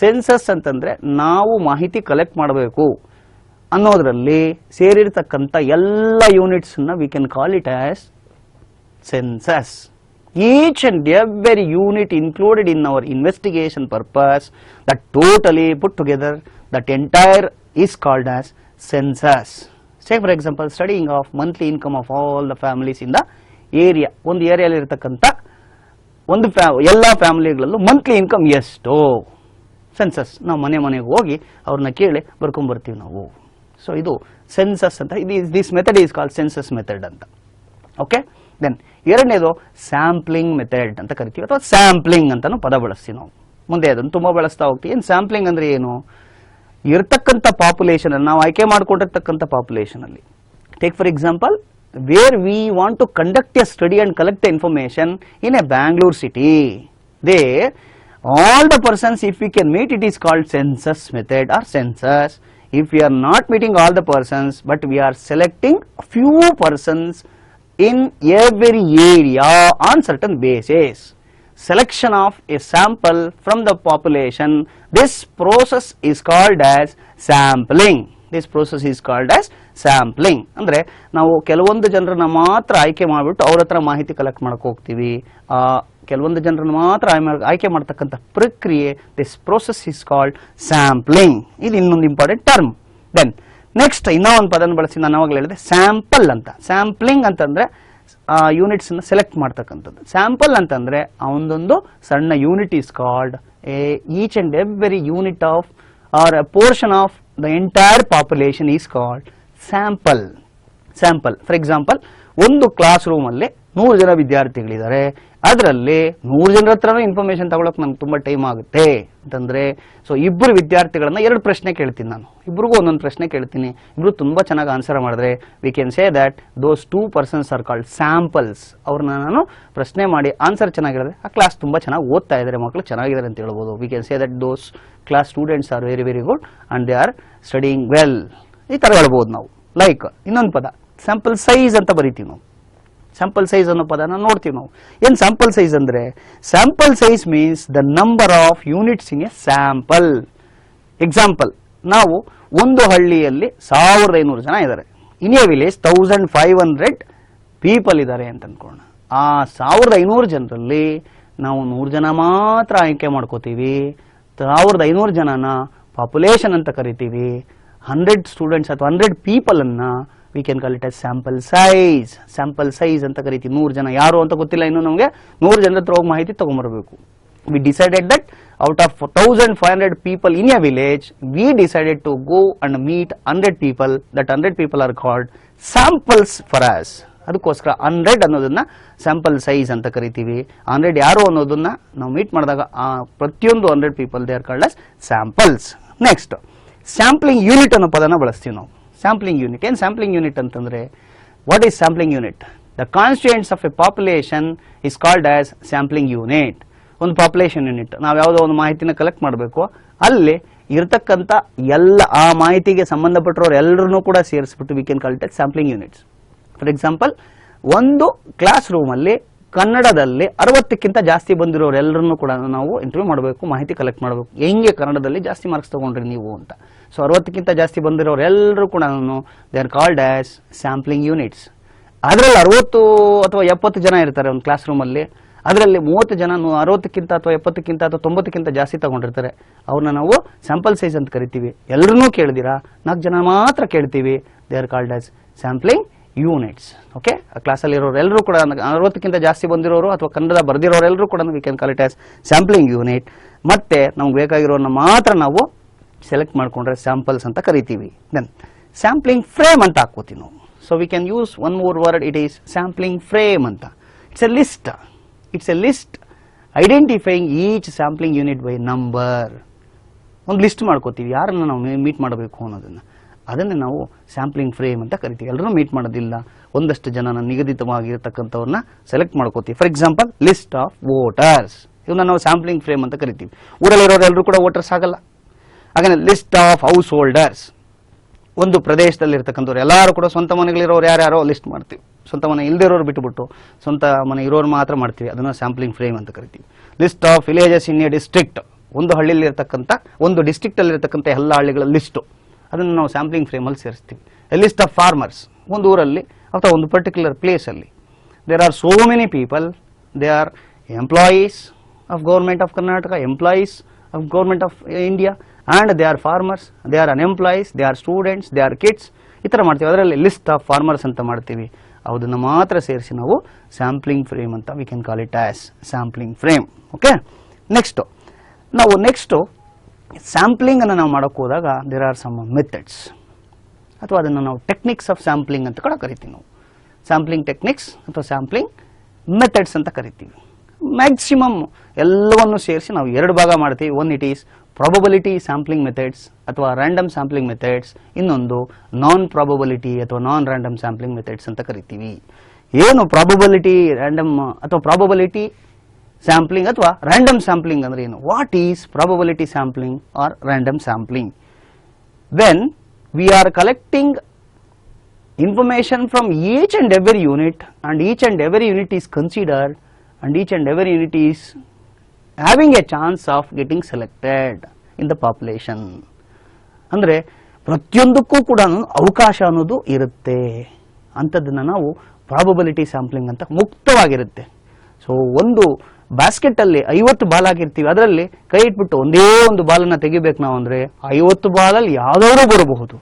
census ಅಂತಂದ್ರೆ ನಾವು ಮಾಹಿತಿ ಕಲೆಕ್ಟ್ ಮಾಡಬೇಕು ಅನ್ನೋದ್ರಲ್ಲಿ ಸೇರಿರ್ತಕ್ಕಂಥ ಎಲ್ಲ ಯೂನಿಟ್ಸ್ ಅನ್ನ we can call it as census. Each and every unit included in our investigation purpose, that totally put together, that entire is called as census. Say for example, studying of monthly income of all the families in the area. ಒಂದು ಏರಿಯಾದಲ್ಲಿ ಇರತಕ್ಕಂಥ ಒಂದು ಎಲ್ಲ ಫ್ಯಾಮಿಲಿಗಳಲ್ಲೂ monthly income ಎಷ್ಟು, census. ನಾವು ಮನೆಗೆ ಹೋಗಿ ಅವ್ರನ್ನ ಕೇಳಿ ಬರ್ಕೊಂಡ್ಬರ್ತೀವಿ ನಾವು. ಸೊ ಇದು ಸೆನ್ಸಸ್ ಅಂತ. This method is called census method ಅಂತ. ಓಕೆ, ದೆನ್ ಎರಡನೇದು ಸ್ಯಾಂಪ್ಲಿಂಗ್ ಮೆಥಡ್ ಅಂತ ಕರಿತೀವಿ, ಅಥವಾ ಸ್ಯಾಂಪ್ಲಿಂಗ್ ಅಂತಾನು ಪದ ಬಳಸ್ತೀವಿ ನಾವು. ಮುಂದೆ ಅದನ್ನು ತುಂಬಾ ಬಳಸ್ತಾ ಹೋಗ್ತೀವಿ. ಏನು ಸ್ಯಾಂಪ್ಲಿಂಗ್ ಅಂದ್ರೆ ಏನು? ಇರತಕ್ಕಂಥ ಪಾಪ್ಯುಲೇಷನ್ ನಾವು ಆಯ್ಕೆ ಮಾಡ್ಕೊಂಡಿರ್ತಕ್ಕಂಥ ಪಾಪ್ಯುಲೇಷನ್ ಅಲ್ಲಿ, take for example, where we want to conduct a study and collect the information in a Bangalore city, they all the persons if we can meet, it is called census method or census. If we are not meeting all the persons but we are selecting a few persons in every area on certain basis, selection of a sample from the population, this process is called as sampling. This process is called as sampling. ಅಂದ್ರೆ ನಾವು ಕೆಲವೊಂದು ಜನರನ್ನ ಮಾತ್ರ ಆಯ್ಕೆ ಮಾಡಿಬಿಟ್ಟು ಅವ್ರ ಹತ್ರ ಮಾಹಿತಿ ಕಲೆಕ್ಟ್ ಮಾಡಕ್ಕೆ ಹೋಗ್ತೀವಿ. ಕೆಲವೊಂದು ಜನರನ್ನು ಮಾತ್ರ ಆಯ್ಕೆ ಮಾಡ್ತಕ್ಕಂಥ ಪ್ರಕ್ರಿಯೆ, this process is called sampling. ಇದು ಇನ್ನೊಂದು ಇಂಪಾರ್ಟೆಂಟ್ ಟರ್ಮ್. ದೆನ್ ನೆಕ್ಸ್ಟ್ ಇನ್ನೂ ಒಂದು ಪದನ ಬಳಸಿ ನಾನು ಅವಾಗಲೇ ಹೇಳಿದೆ, ಸ್ಯಾಂಪಲ್ ಅಂತ. ಸ್ಯಾಂಪ್ಲಿಂಗ್ ಅಂತಂದ್ರೆ ಯೂನಿಟ್ಸ್ ಅನ್ನ ಸೆಲೆಕ್ಟ್ ಮಾಡ್ತಕ್ಕಂಥದ್ದು. ಸ್ಯಾಂಪಲ್ ಅಂತಂದ್ರೆ ಒಂದೊಂದು ಸಣ್ಣ unit is called each and every unit of or a portion of the entire population is called sample. Sample for example, ಒಂದು ಕ್ಲಾಸ್ ರೂಮ್ ಅಲ್ಲಿ 100 ಜನ ವಿದ್ಯಾರ್ಥಿಗಳಿದ್ದಾರೆ. ಅದರಲ್ಲಿ 100 ಜನರ ಹತ್ರನೂ ಇನ್ಫಾರ್ಮೇಶನ್ ತಗೊಳಕ್ ನಮ್ಗೆ ತುಂಬಾ ಟೈಮ್ ಆಗುತ್ತೆ ಅಂತಂದ್ರೆ, ಸೊ ಇಬ್ಬರು ವಿದ್ಯಾರ್ಥಿಗಳನ್ನ 2 ಪ್ರಶ್ನೆ ಕೇಳ್ತೀನಿ ನಾನು, ಇಬ್ರಿಗೂ ಒಂದೊಂದು ಪ್ರಶ್ನೆ ಕೇಳ್ತೀನಿ. ಇಬ್ರು ತುಂಬಾ ಚೆನ್ನಾಗಿ ಆನ್ಸರ್ ಮಾಡಿದ್ರೆ V can say that those 2 persons are called samples. ಅವ್ರನ್ನ ನಾನು ಪ್ರಶ್ನೆ ಮಾಡಿ ಆನ್ಸರ್ ಚೆನ್ನಾಗಿರೋದ್ರೆ ಆ ಕ್ಲಾಸ್ ತುಂಬಾ ಚೆನ್ನಾಗಿ ಓದ್ತಾ ಇದ್ದಾರೆ, ಮಕ್ಕಳು ಚೆನ್ನಾಗಿದ್ದಾರೆ ಅಂತ ಹೇಳ್ಬೋದು. V can say that those class students are very very good and they are studying well. ಈ ತರ ಹೇಳ್ಬೋದು ನಾವು. ಲೈಕ್ ಇನ್ನೊಂದು ಪದ ಸ್ಯಾಂಪಲ್ ಸೈಜ್ ಅಂತ ಬರಿತೀವಿ ನಾವು. ಸ್ಯಾಂಪಲ್ ಸೈಜ್ ಅನ್ನೋ ಪದನ ನೋಡ್ತೀವಿ ನಾವು. ಏನ್ ಸ್ಯಾಂಪಲ್ ಸೈಜ್ ಅಂದ್ರೆ, sample size means the number of units in a sample. Example, ನಾವು ಒಂದು ಹಳ್ಳಿಯಲ್ಲಿ 1500 ಜನ ಇದ್ದಾರೆ. ಇನ್ ಎ ವಿಲೇಜ್ 1500 ಪೀಪಲ್ ಇದ್ದಾರೆ ಅಂತ ಅನ್ಕೋಣ. ಆ 1500 ಜನರಲ್ಲಿ ನಾವು 100 ಜನ ಮಾತ್ರ ಆಯ್ಕೆ ಮಾಡ್ಕೋತೀವಿ. 1500 ಜನನ ಪಾಪ್ಯುಲೇಷನ್ ಅಂತ ಕರಿತೀವಿ. 100 ಸ್ಟೂಡೆಂಟ್ಸ್ ಅಥವಾ 100 ಪೀಪಲ್ ಅನ್ನ we can call it as sample size. Sample size ಅಂತ ಕರಿತೀವಿ. 100 ಜನ ಯಾರು ಅಂತ ಗೊತ್ತಿಲ್ಲ ಇನ್ನು ನಮಗೆ, 100 ಜನರ ಹತ್ರ ಹೋಗಿ ಮಾಹಿತಿ ತಗೊಂಡ್ಬರ್ಬೇಕು. We decided that out of 1500 people in a village, we decided to go and meet 100 people. That 100 people are called samples for us. ಅದಕ್ಕೋಸ್ಕರ 100 ಅನ್ನೋದನ್ನ ಸ್ಯಾಂಪಲ್ ಸೈಜ್ ಅಂತ ಕರಿತೀವಿ. 100 ಯಾರು ಅನ್ನೋದನ್ನ ನಾವು ಮೀಟ್ ಮಾಡಿದಾಗ ಆ ಪ್ರತಿಯೊಂದು 100 people they are called as samples. Next sampling unit ಅನ್ನೋ ಪದನ ಬಳಸ್ತೀವಿ ನಾವು. ಸ್ಯಾಂಪ್ಲಿಂಗ್ ಯೂನಿಟ್ ಏನು ಸ್ಯಾಂಪ್ಲಿಂಗ್ ಯೂನಿಟ್ ಅಂತಂದ್ರೆ what is sampling unit? The constituents of A population is called as sampling unit. ಒಂದು ಪಾಪ್ಯುಲೇಷನ್ ಯೂನಿಟ್, ನಾವು ಯಾವುದೋ ಒಂದು ಮಾಹಿತಿನ ಕಲೆಕ್ಟ್ ಮಾಡಬೇಕು, ಅಲ್ಲಿ ಇರತಕ್ಕಂಥ ಎಲ್ಲ ಆ ಮಾಹಿತಿಗೆ ಸಂಬಂಧಪಟ್ಟಿರೋರು ಎಲ್ಲರನ್ನೂ ಕೂಡ ಸೇರಿಸ್ಬಿಟ್ಟು we can call it sampling units. For example, ಒಂದು ಕ್ಲಾಸ್ ರೂಮಲ್ಲಿ ಕನ್ನಡದಲ್ಲಿ 60ಕ್ಕಿಂತ ಜಾಸ್ತಿ ಬಂದಿರೋರು ಎಲ್ಲರನ್ನೂ ಕೂಡ ನಾವು ಇಂಟರ್ವ್ಯೂ ಮಾಡಬೇಕು, ಮಾಹಿತಿ ಕಲೆಕ್ಟ್ ಮಾಡಬೇಕು. ಹೆಂಗೆ ಕನ್ನಡದಲ್ಲಿ ಜಾಸ್ತಿ ಮಾರ್ಕ್ಸ್ ತಗೊಂಡ್ರಿ ನೀವು ಅಂತ. ಸೊ 60ಕ್ಕಿಂತ ಜಾಸ್ತಿ ಬಂದಿರೋರು ಎಲ್ಲರೂ ಕೂಡ they are called as sampling units. ಅದರಲ್ಲಿ 60 ಅಥವಾ 70 ಜನ ಇರ್ತಾರೆ ಒಂದು ಕ್ಲಾಸ್ ರೂಮಲ್ಲಿ, ಅದರಲ್ಲಿ 30 ಜನ 60ಕ್ಕಿಂತ ಅಥವಾ 70ಕ್ಕಿಂತ ಅಥವಾ 90ಕ್ಕಿಂತ ಜಾಸ್ತಿ ತಗೊಂಡಿರ್ತಾರೆ. ಅವ್ರನ್ನ ನಾವು ಸ್ಯಾಂಪಲ್ ಸೈಜ್ ಅಂತ ಕರಿತೀವಿ. ಎಲ್ಲರನ್ನೂ ಕೇಳಿದಿರಾ, 4 ಜನ ಮಾತ್ರ ಕೇಳ್ತೀವಿ, they are called as sampling units. Okay, ಕ್ಲಾಸಲ್ಲಿ ಇರೋರು ಎಲ್ಲರೂ ಕೂಡ 60ಕ್ಕಿಂತ ಜಾಸ್ತಿ ಬಂದಿರೋರು ಅಥವಾ ಕನ್ನಡ ಬರ್ದಿರೋರು ಎಲ್ಲರೂ ಕೂಡ V can call it as sampling unit. ಮತ್ತೆ ನಮ್ಗೆ ಬೇಕಾಗಿರೋನ್ನ ಮಾತ್ರ ನಾವು ಸೆಲೆಕ್ಟ್ ಮಾಡ್ಕೊಂಡ್ರೆ ಸ್ಯಾಂಪಲ್ಸ್ ಅಂತ ಕರಿತೀವಿ. ದೆನ್ ಸ್ಯಾಂಪ್ಲಿಂಗ್ ಫ್ರೇಮ್ ಅಂತ ಹಾಕೋತೀವಿ ನಾವು. So we can use one more word, it is sampling frame ಅಂತ. It's a list identifying each sampling unit by number. ಒಂದು ಲಿಸ್ಟ್ ಮಾಡ್ಕೋತೀವಿ ಯಾರನ್ನ ನಾವು ಮೀಟ್ ಮಾಡಬೇಕು ಅನ್ನೋದನ್ನ, ಅದನ್ನೇ ನಾವು ಸ್ಯಾಂಪ್ಲಿಂಗ್ ಫ್ರೇಮ್ ಅಂತ ಕರಿತೀವಿ. ಎಲ್ಲರೂ ಮೀಟ್ ಮಾಡೋದಿಲ್ಲ, ಒಂದಷ್ಟು ಜನನ ನಿಗದಿತವಾಗಿರತಕ್ಕಂಥವ್ರನ್ನ ಸೆಲೆಕ್ಟ್ ಮಾಡ್ಕೋತೀವಿ. For example, list of voters, ಇವನ್ನ ನಾವು ಸ್ಯಾಂಪ್ಲಿಂಗ್ ಫ್ರೇಮ್ ಅಂತ ಕರಿತೀವಿ. ಊರಲ್ಲಿರೋರು ಎಲ್ಲರೂ ಕೂಡ ವೋಟರ್ಸ್ ಆಗಲ್ಲ. ಹಾಗೆ ಲಿಸ್ಟ್ ಆಫ್ ಹೌಸ್ ಹೋಲ್ಡರ್ಸ್, ಒಂದು ಪ್ರದೇಶದಲ್ಲಿ ಇರ್ತಕ್ಕಂಥವ್ರು ಎಲ್ಲರೂ ಕೂಡ ಸ್ವಂತ ಮನೆಗಳಿರೋರು ಯಾರ್ಯಾರೋ ಲಿಸ್ಟ್ ಮಾಡ್ತೀವಿ. ಸ್ವಂತ ಮನೆ ಇಲ್ದಿರೋರು ಬಿಟ್ಟುಬಿಟ್ಟು ಸ್ವಂತ ಮನೆ ಇರೋರು ಮಾತ್ರ ಮಾಡ್ತೀವಿ, ಅದನ್ನ ಸ್ಯಾಂಪ್ಲಿಂಗ್ ಫ್ರೇಮ್ ಅಂತ ಕರಿತೀವಿ. List of villages in a district, ಒಂದು ಹಳ್ಳಿಯಲ್ಲಿ ಇರತಕ್ಕಂಥ ಒಂದು ಡಿಸ್ಟ್ರಿಕ್ಟ್ ಅಲ್ಲಿ ಇರತಕ್ಕಂಥ ಎಲ್ಲ ಹಳ್ಳಿಗಳ ಲಿಸ್ಟು, ಅದನ್ನು ನಾವು ಸ್ಯಾಂಪ್ಲಿಂಗ್ ಫ್ರೇಮ್ ಅಲ್ಲಿ ಸೇರಿಸ್ತೀವಿ. ಲಿಸ್ಟ್ ಆಫ್ ಫಾರ್ಮರ್ಸ್, ಒಂದು ಊರಲ್ಲಿ ಅಥವಾ ಒಂದು ಪರ್ಟಿಕ್ಯುಲರ್ ಪ್ಲೇಸ್ ಅಲ್ಲಿ there are so many people, they are employees of government of Karnataka, employees of government of India, and they are farmers, they are unemployees, they are students, they are kids. ಈ ಥರ ಮಾಡ್ತೀವಿ. ಅದರಲ್ಲಿ list of farmers ಅಂತ ಮಾಡ್ತೀವಿ, ಅದನ್ನು ಮಾತ್ರ ಸೇರಿಸಿ ನಾವು ಸ್ಯಾಂಪ್ಲಿಂಗ್ ಫ್ರೇಮ್ ಅಂತ V can call it as sampling frame. Okay, next sampling ಅನ್ನು ನಾವು ಮಾಡೋಕ್ಕೆ ಹೋದಾಗ ದೇರ್ ಆರ್ ಸಮ್ ಮೆಥಡ್ಸ್, ಅಥವಾ ಅದನ್ನು ನಾವು ಟೆಕ್ನಿಕ್ಸ್ ಆಫ್ ಸ್ಯಾಂಪ್ಲಿಂಗ್ ಅಂತ ಕೂಡ ಕರಿತೀವಿ. ನಾವು ಸ್ಯಾಂಪ್ಲಿಂಗ್ ಟೆಕ್ನಿಕ್ಸ್ ಅಥವಾ ಸ್ಯಾಂಪ್ಲಿಂಗ್ ಮೆಥಡ್ಸ್ ಅಂತ ಕರಿತೀವಿ. ಮ್ಯಾಕ್ಸಿಮಮ್ ಎಲ್ಲವನ್ನು ಸೇರಿಸಿ ನಾವು 2 ಭಾಗ ಮಾಡ್ತೀವಿ. One it is probability sampling methods ಅಥವಾ ರ್ಯಾಂಡಮ್ ಸ್ಯಾಂಪ್ಲಿಂಗ್ ಮೆಥಡ್ಸ್, ಇನ್ನೊಂದು ನಾನ್ ಪ್ರಾಬಬಿಲಿಟಿ ಅಥವಾ ನಾನ್ ರ್ಯಾಂಡಮ್ ಸ್ಯಾಂಪ್ಲಿಂಗ್ ಮೆಥಡ್ಸ್ ಅಂತ ಕರಿತೀವಿ. ಏನು ಪ್ರಾಬಬಿಲಿಟಿ ರ್ಯಾಂಡಮ್ ಅಥವಾ ಪ್ರಾಬಬಿಲಿಟಿ ಸ್ಯಾಂಪ್ಲಿಂಗ್ ಅಥವಾ ರ್ಯಾಂಡಮ್ ಸ್ಯಾಂಪ್ಲಿಂಗ್ ಅಂದ್ರೆ ಏನು? What is probability sampling or random sampling? When we are collecting information from each and every unit, and each and every unit is considered, and each and every unit is having a chance of getting selected in the population. ಅಂದ್ರೆ ಪ್ರತಿಯೊಂದಕ್ಕೂ ಕೂಡ ಅವಕಾಶ ಅನ್ನೋದು ಇರುತ್ತೆ, ಅಂಥದ್ದನ್ನ ನಾವು probability sampling ಅಂತ ಮುಕ್ತವಾಗಿರುತ್ತೆ. So ಒಂದು basket ಅಲ್ಲಿ 50 ಬಾಲ್ ಆಗಿರ್ತೀವಿ, ಅದರಲ್ಲಿ ಕೈ ಇಟ್ಬಿಟ್ಟು ಒಂದೇ ಒಂದು ಬಾಲನ್ನ ತೆಗಿಬೇಕು ನಾವು ಅಂದ್ರೆ 50 ಬಾಲಲ್ಲಿ ಯಾವ್ದಾದ್ರು ಬರಬಹುದು.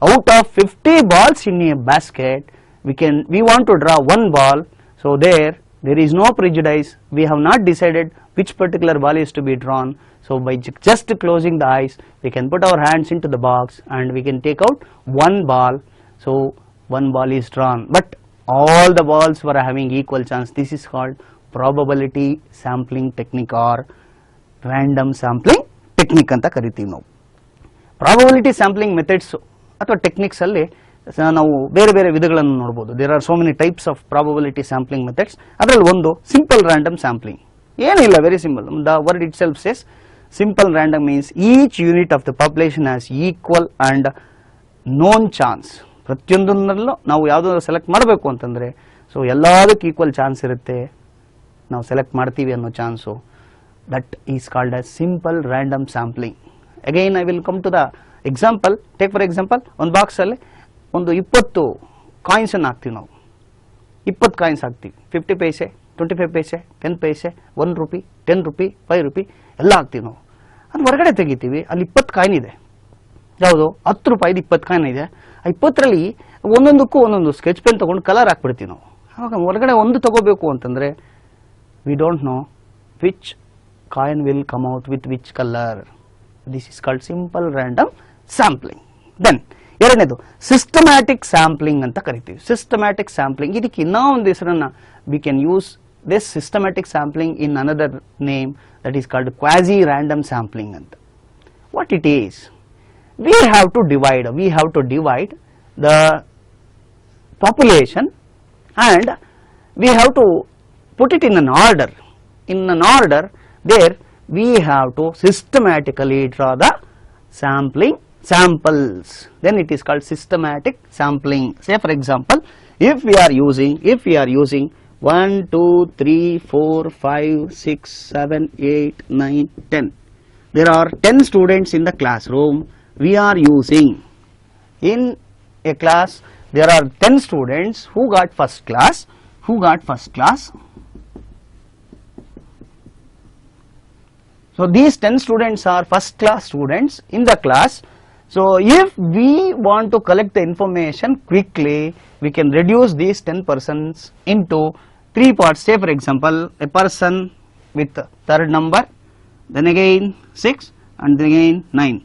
Out of 50 balls in a basket, we want to draw one ball. So there is no prejudice. We have not decided which particular ball is to be drawn. So by just closing the eyes, we can put our hands into the box and we can take out one ball. So one ball is drawn, but all the balls were having equal chance. This is called probability sampling technique or random sampling technique anta karitivi ನಾವು. Probability sampling methods ಅಥವಾ techniques ಅಲ್ಲಿ ನಾವು ಬೇರೆ ಬೇರೆ ವಿಧಗಳನ್ನು ನೋಡಬಹುದು. There are so many types of probability sampling methods. ಅದರಲ್ಲಿ ಒಂದು ಸಿಂಪಲ್ ರ್ಯಾಂಡಮ್ ಸ್ಯಾಂಪ್ಲಿಂಗ್. ಏನಿಲ್ಲ, very simple. The word itself says simple random means each unit of the population has equal and known chance. ಪ್ರತಿಯೊಂದರಲ್ಲೂ ನಾವು ಯಾವುದಾದ್ರು select ಮಾಡಬೇಕು ಅಂತಂದ್ರೆ so ಎಲ್ಲದಕ್ಕೂ equal chance ಇರುತ್ತೆ, ನಾವು ಸೆಲೆಕ್ಟ್ ಮಾಡ್ತೀವಿ ಅನ್ನೋ chance. That is called as simple random sampling. Again I will come to the example. Take for example, ಒಂದು ಬಾಕ್ಸಲ್ಲಿ ಒಂದು 20 ಕಾಯಿನ್ಸ್ ಅನ್ನು ಹಾಕ್ತೀವಿ ನಾವು. 20 ಕಾಯಿನ್ಸ್ ಹಾಕ್ತೀವಿ. 50 ಪೈಸೆ, 25 ಪೈಸೆ, 10 ಪೈಸೆ, 1 ರೂಪಿ, 10 ರೂಪಿ, 5 ರೂಪಿ ಎಲ್ಲ ಹಾಕ್ತೀವಿ ನಾವು. ಅದು ಹೊರಗಡೆ ತೆಗಿತೀವಿ, ಅಲ್ಲಿ 20 ಕಾಯಿನ್ ಇದೆ. ಯಾವುದು? 10 ರೂಪಾಯಿದು 20 ಕಾಯಿನ್ ಇದೆ. ಆ 20ರಲ್ಲಿ ಒಂದೊಂದಕ್ಕೂ ಒಂದೊಂದು ಸ್ಕೆಚ್ ಪೆನ್ ತೊಗೊಂಡು ಕಲರ್ ಹಾಕ್ಬಿಡ್ತೀವಿ ನಾವು. ಆವಾಗ ಹೊರಗಡೆ ಒಂದು ತಗೋಬೇಕು ಅಂತಂದರೆ we don't know which coin will come out with which colour. This is called simple random sampling. Then ಎರಡನೇದು ಸಿಸ್ಟಮ್ಯಾಟಿಕ್ ಸ್ಯಾಂಪ್ಲಿಂಗ್ ಅಂತ ಕರಿತೀವಿ. ಸಿಸ್ಟಮ್ಯಾಟಿಕ್ ಸ್ಯಾಂಪ್ಲಿಂಗ್ ಇದಕ್ಕೆ ಇನ್ನೂ ಒಂದು ಹೆಸರನ್ನ we can use this systematic sampling in another name that is called quasi random sampling ಅಂತ. What it is? we have to divide the population and we have to put it in an order. In an order, there we have to systematically draw the samples. Then it is called systematic sampling. Say for example, if we are using 1 2 3 4 5 6 7 8 9 10, there are 10 students in the classroom. We are using, in a class there are 10 students who got first class. So these 10 students are first class students in the class. So if we want to collect the information quickly, we can reduce these 10 persons into 3 parts. Say for example, a person with third number, then again 6 and then again 9.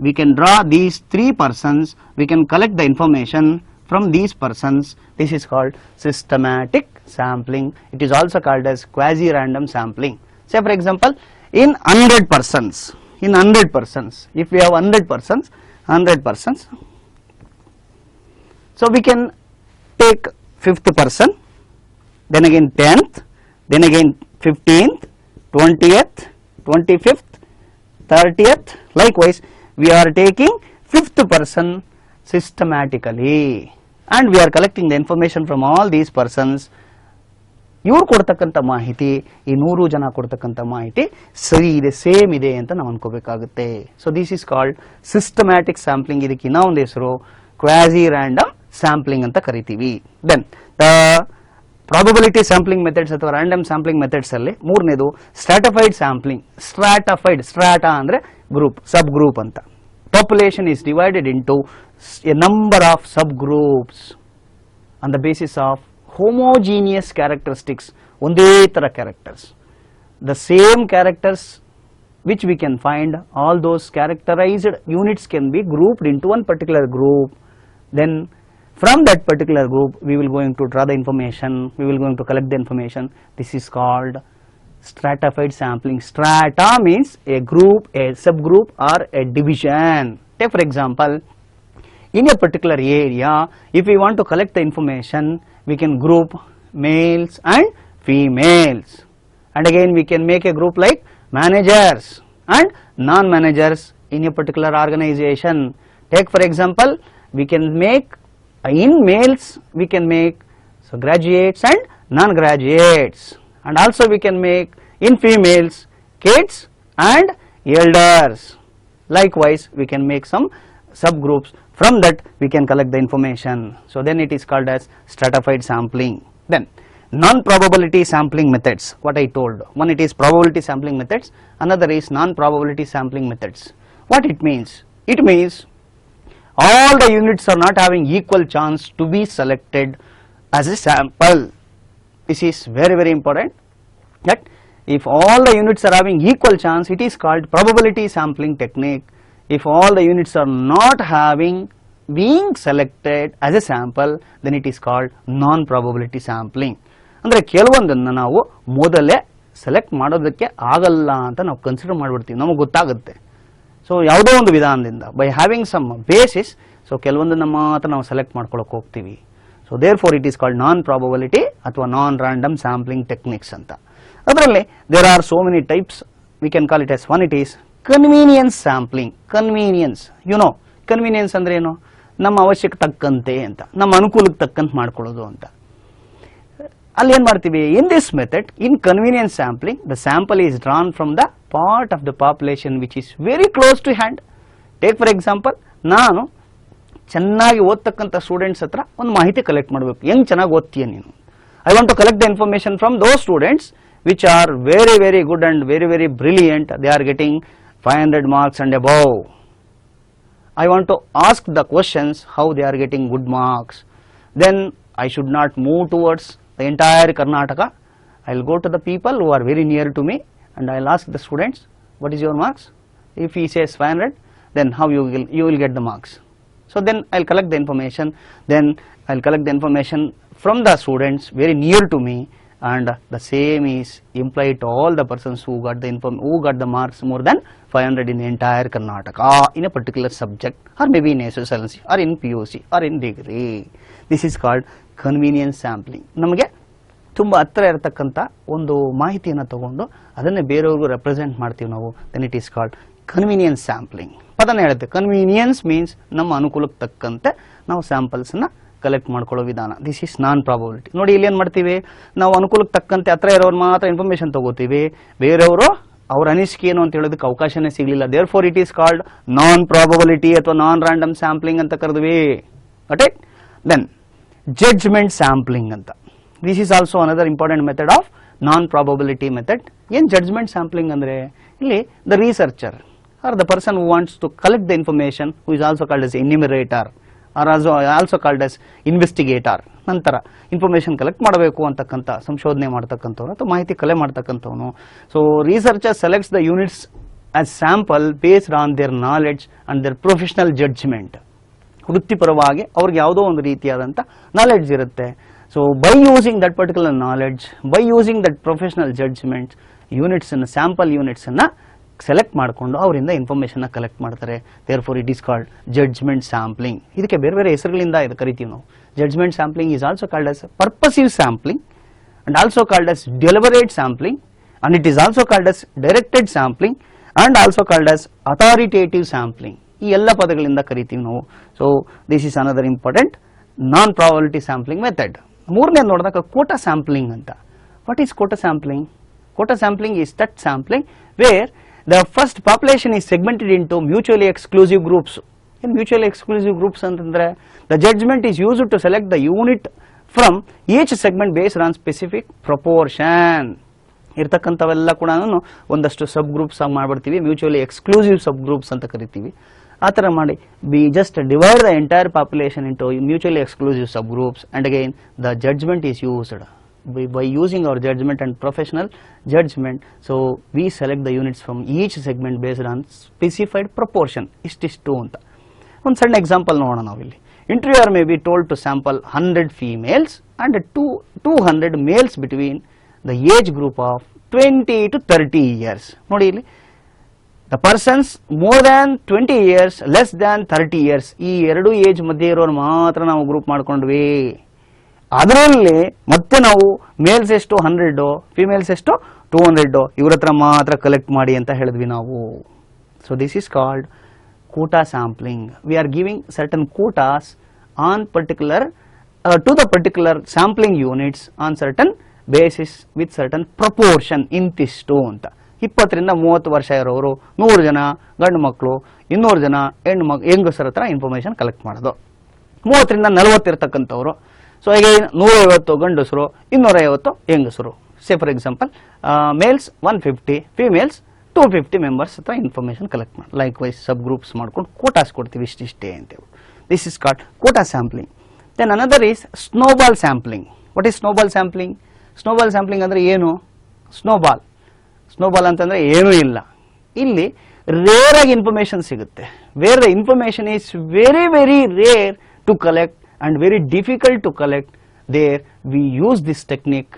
We can draw these 3 persons, we can collect the information from these persons. This is called systematic sampling. It is also called as quasi random sampling. Say for example, in 100 persons, if we have 100 persons, so we can take 5th person, then again 10th, then again 15th, 20th, 25th, 30th. Likewise, we are taking 5th person systematically and we are collecting the information from all these persons. ಇವರು ಕೊಡ್ತಕ್ಕಂಥ ಮಾಹಿತಿ ಈ 100 ಜನ ಕೊಡ್ತಕ್ಕಂಥ ಮಾಹಿತಿ ಸರಿ ಇದೆ, same ಇದೆ ಅಂತ ನಾವು ಅನ್ಕೋಬೇಕಾಗುತ್ತೆ. So this is called systematic sampling. ಇದಕ್ಕೆ ಇನ್ನೂ ಒಂದು ಹೆಸರು ಕ್ವಾಸಿ ರ್ಯಾಂಡಮ್ ಸ್ಯಾಂಪ್ಲಿಂಗ್ ಅಂತ ಕರಿತೀವಿ. Then the probability sampling methods ಅಥವಾ ರ್ಯಾಂಡಮ್ ಸ್ಯಾಂಪ್ಲಿಂಗ್ ಮೆಥಡ್ಸ್ ಅಲ್ಲಿ ಮೂರನೇದು ಸ್ಟ್ರಾಟಿಫೈಡ್ ಸ್ಯಾಂಪ್ಲಿಂಗ್. ಸ್ಟ್ರಾಟಾ ಅಂದ್ರೆ ಗ್ರೂಪ್, ಸಬ್ ಗ್ರೂಪ್ ಅಂತ. Population is divided into a number of subgroups on the basis of homogeneous characteristics. ಒಂದೇ ತರ characters, the same characters which we can find, all those characterized units can be grouped into one particular group. Then from that particular group we will going to draw the information, we will going to collect the information. This is called stratified sampling. Strata means a group, a subgroup or a division. Take for example, in a particular area, if we want to collect the information, we can group males and females, and again we can make a group like managers and non-managers in a particular organization. Take for example, we can make in males we can make so graduates and non-graduates, and also we can make in females kids and elders. Likewise, we can make some subgroups, from that we can collect the information. So then it is called as stratified sampling. Then non-probability sampling methods, what I told, one it is probability sampling methods, another is non-probability sampling methods. What it means? It means all the units are not having equal chance to be selected as a sample. This is very very important, that if all the units are having equal chance, it is called probability sampling technique. If all the units are not having being selected as a sample, then it is called non-probability sampling. ಅಂದರೆ ಕೆಲವೊಂದನ್ನು ನಾವು ಮೊದಲೇ select ಮಾಡೋದಕ್ಕೆ ಆಗಲ್ಲ ಅಂತ ನಾವು consider ಮಾಡಿಬಿಡ್ತೀವಿ, ನಮಗೆ ಗೊತ್ತಾಗುತ್ತೆ. So ಯಾವುದೋ ಒಂದು ವಿಧಾನದಿಂದ by having some basis, so ಕೆಲವೊಂದನ್ನು ಮಾತ್ರ ನಾವು ಸೆಲೆಕ್ಟ್ ಮಾಡ್ಕೊಳ್ಳೋಕೆ ಹೋಗ್ತೀವಿ. So there for it is called non probability ಅಥವಾ ನಾನ್ ರ್ಯಾಂಡಮ್ ಸ್ಯಾಂಪ್ಲಿಂಗ್ ಟೆಕ್ನಿಕ್ಸ್ ಅಂತ. ಅದರಲ್ಲಿ there are so many types, we can call it as. One it is convenience sampling. Convenience, convenience ಅಂದ್ರೆ ಏನು? ನಮ್ಮ ಅವಶ್ಯಕ್ಕೆ ತಕ್ಕಂತೆ ಅಂತ, ನಮ್ಮ ಅನುಕೂಲಕ್ಕೆ ತಕ್ಕಂತೆ ಮಾಡ್ಕೊಳ್ಳೋದು ಅಂತ. ಅಲ್ಲಿ ಏನ್ ಮಾಡ್ತೀವಿ? In this method, in convenience sampling, the sample is drawn from the part of the population which is very close to hand. Take for example, ನಾನು ಚೆನ್ನಾಗಿ ಓದ್ತಕ್ಕಂಥ ಸ್ಟೂಡೆಂಟ್ಸ್ ಹತ್ರ ಒಂದು ಮಾಹಿತಿ ಕಲೆಕ್ಟ್ ಮಾಡಬೇಕು. ಹೆಂಗ್ ಚೆನ್ನಾಗಿ ಓದ್ತೀಯ ನೀನು? I want to collect the information from those students which are very very good and very very brilliant. They are getting 500 marks and above. I want to ask the questions how they are getting good marks. Then I should not move towards the entire Karnataka. I will go to the people who are very near to me and I will ask the students, what is your marks? If he says 500, then how you will get the marks? So then I'll collect the information, from the students very near to me, and the same is implied to all the persons who got the marks more than 500 in the entire Karnataka in a particular subject, or maybe in SSLC or in PUC or in degree. This is called convenience sampling. ನಮಗೆ ತುಂಬ ಹತ್ತಿರ ಇರತಕ್ಕಂಥ ಒಂದು ಮಾಹಿತಿಯನ್ನು ತಗೊಂಡು ಅದನ್ನೇ ಬೇರೆಯವ್ರಿಗೂ represent ಮಾಡ್ತೀವಿ ನಾವು. Then it is called convenience sampling. ಪದನೇ ಹೇಳುತ್ತೆ, ಕನ್ವೀನಿಯನ್ಸ್ ಮೀನ್ಸ್ ನಮ್ಮ ಅನುಕೂಲಕ್ಕೆ ತಕ್ಕಂತೆ ನಾವು ಸ್ಯಾಂಪಲ್ಸ್ನ ಕಲೆಕ್ಟ್ ಮಾಡ್ಕೊಳ್ಳೋ ವಿಧಾನ. This is non probability. ನೋಡಿ ಇಲ್ಲಿ ಏನು ಮಾಡ್ತೀವಿ, ನಾವು ಅನುಕೂಲಕ್ಕೆ ತಕ್ಕಂತೆ ಹತ್ರ ಇರೋರು ಮಾತ್ರ ಇನ್ಫಾರ್ಮೇಷನ್ ತಗೋತೀವಿ, ಬೇರೆಯವರು ಅವ್ರ ಅನಿಸಿಕೆ ಏನು ಅಂತ ಹೇಳೋದಕ್ಕೆ ಅವಕಾಶನೇ ಸಿಗಲಿಲ್ಲ. There for it is called non probability ಅಥವಾ ನಾನ್ ರ್ಯಾಂಡಮ್ ಸ್ಯಾಂಪ್ಲಿಂಗ್ ಅಂತ ಕರೆದ್ವಿ. ಓಕೆ, ದೆನ್ ಜಡ್ಜ್ಮೆಂಟ್ ಸ್ಯಾಂಪ್ಲಿಂಗ್ ಅಂತ. This is also another important method of non probability method. ಏನು ಜಡ್ಜ್ಮೆಂಟ್ ಸ್ಯಾಂಪ್ಲಿಂಗ್ ಅಂದರೆ, ಇಲ್ಲಿ the researcher or the person who wants to collect the information, who is also called as enumerator or also called as investigator. ನಂತರ information collect ಮಾಡಬೇಕು ಅಂತಕ್ಕಂಥ ಸಂಶೋಧನೆ ಮಾಡ್ತಕ್ಕಂಥವ್ರು ಅಥವಾ ಮಾಹಿತಿ ಕಲೆ ಮಾಡ್ತಕ್ಕಂಥವನು. So researcher selects the units as sample based on their knowledge and their professional judgement. ವೃತ್ತಿಪರವಾಗಿ ಅವ್ರಿಗೆ ಯಾವುದೋ ಒಂದು ರೀತಿಯಾದಂಥ ನಾಲೆಡ್ಜ್ ಇರುತ್ತೆ. So by using that particular knowledge, by using that professional judgement, ಯೂನಿಟ್ಸನ್ನು ಸ್ಯಾಂಪಲ್ ಯೂನಿಟ್ಸನ್ನು ಸೆಲೆಕ್ಟ್ ಮಾಡಿಕೊಂಡು ಅವರಿಂದ ಇನ್ಫಾರ್ಮೇಷನ್ನ ಕಲೆಕ್ಟ್ ಮಾಡ್ತಾರೆ. There for it is called judgement sampling. ಇದಕ್ಕೆ ಬೇರೆ ಬೇರೆ ಹೆಸರುಗಳಿಂದ ಇದು ಕರಿತೀವಿ ನಾವು. Judgement sampling is also called as purposive sampling and also called as deliberate sampling, and it is also called as directed sampling and also called as authoritative sampling. ಈ ಎಲ್ಲ ಪದಗಳಿಂದ ಕರಿತೀವಿ ನಾವು. So this is another important non probability sampling method. ಮೂರನೇ ನೋಡಿದಾಗ quota sampling ಅಂತ. What is quota sampling? Quota sampling is that sampling where the first population is segmented into mutually exclusive groups. In mutually exclusive groups antandre, the judgment is used to select the unit from each segment based on specific proportion. ಇರ್ತಕ್ಕಂಥವೆಲ್ಲ ಕೂಡ ಒಂದಷ್ಟು subgroups ಆಗಿ ಮಾಡ್ಬಿಡ್ತೀವಿ, mutually exclusive subgroups ಅಂತ ಕರಿತೀವಿ. ಆ ಥರ ಮಾಡಿ we just divide the entire population into mutually exclusive subgroups, and again the judgement is used. By using our judgment and professional judgment, so we select the units from each segment based on specified proportion. Ististu anta. One sudden example ನೋಡೋಣ ನಾವಿಲ್ಲಿ. Interviewer may be told to sample 100 females and 200 males between the age group of 20 to 30 years. ನೋಡಿ ಇಲ್ಲಿ the persons more than 20 years, less than 30 years, ಈ ಎರಡು age ಮಧ್ಯೆ ಇರೋರು ಮಾತ್ರ ನಾವು ಗ್ರೂಪ್ ಮಾಡ್ಕೊಂಡ್ವಿ. ಅದರಲ್ಲಿ ಮತ್ತೆ ನಾವು ಮೇಲ್ಸ್ ಎಷ್ಟು 100, ಫಿಮೇಲ್ಸ್ ಎಷ್ಟು 200, ಇವ್ರ ಹತ್ರ ಮಾತ್ರ ಕಲೆಕ್ಟ್ ಮಾಡಿ ಅಂತ ಹೇಳಿದ್ವಿ ನಾವು. So this is called quota sampling. We are giving certain quotas on particular to the particular sampling units on certain basis with certain proportion ಇಂತಿಷ್ಟು ಅಂತ. 20 ರಿಂದ 30 ವರ್ಷ ಇರೋರು 100 ಜನ ಗಂಡು ಮಕ್ಕಳು, 200 ಜನ ಹೆಂಗಸರ ಹತ್ರ ಇನ್ಫಾರ್ಮೇಶನ್ ಕಲೆಕ್ಟ್ ಮಾಡೋದು. 30 ರಿಂದ 40 ಇರ್ತಕ್ಕಂಥವ್ರು, ಸೊ ಈಗ 150 ಗಂಡಸರು 250 ಹೆಂಗಸರು. Say for example males 150, females 250 members ಹತ್ರ ಇನ್ಫಾರ್ಮೇಶನ್ ಕಲೆಕ್ಟ್ ಮಾಡಿ ಲೈಕ್ ವೈಸ್ ಸಬ್ ಗ್ರೂಪ್ಸ್ ಮಾಡ್ಕೊಂಡು ಕೋಟಾಸ್ ಕೊಡ್ತೀವಿ, ಇಷ್ಟಿಷ್ಟೇ ಅಂತೇಳಿ. This is called quota sampling. Then another is snowball sampling. What is snowball sampling? Snowball sampling ಅಂದರೆ ಏನು? ಸ್ನೋಬಾಲ್ ಅಂತಂದರೆ ಏನೂ ಇಲ್ಲ. ಇಲ್ಲಿ ರೇರ್ ಆಗಿ ಇನ್ಫಾರ್ಮೇಶನ್ ಸಿಗುತ್ತೆ. Where the information is very very rare to collect and very difficult to collect, there we use this technique,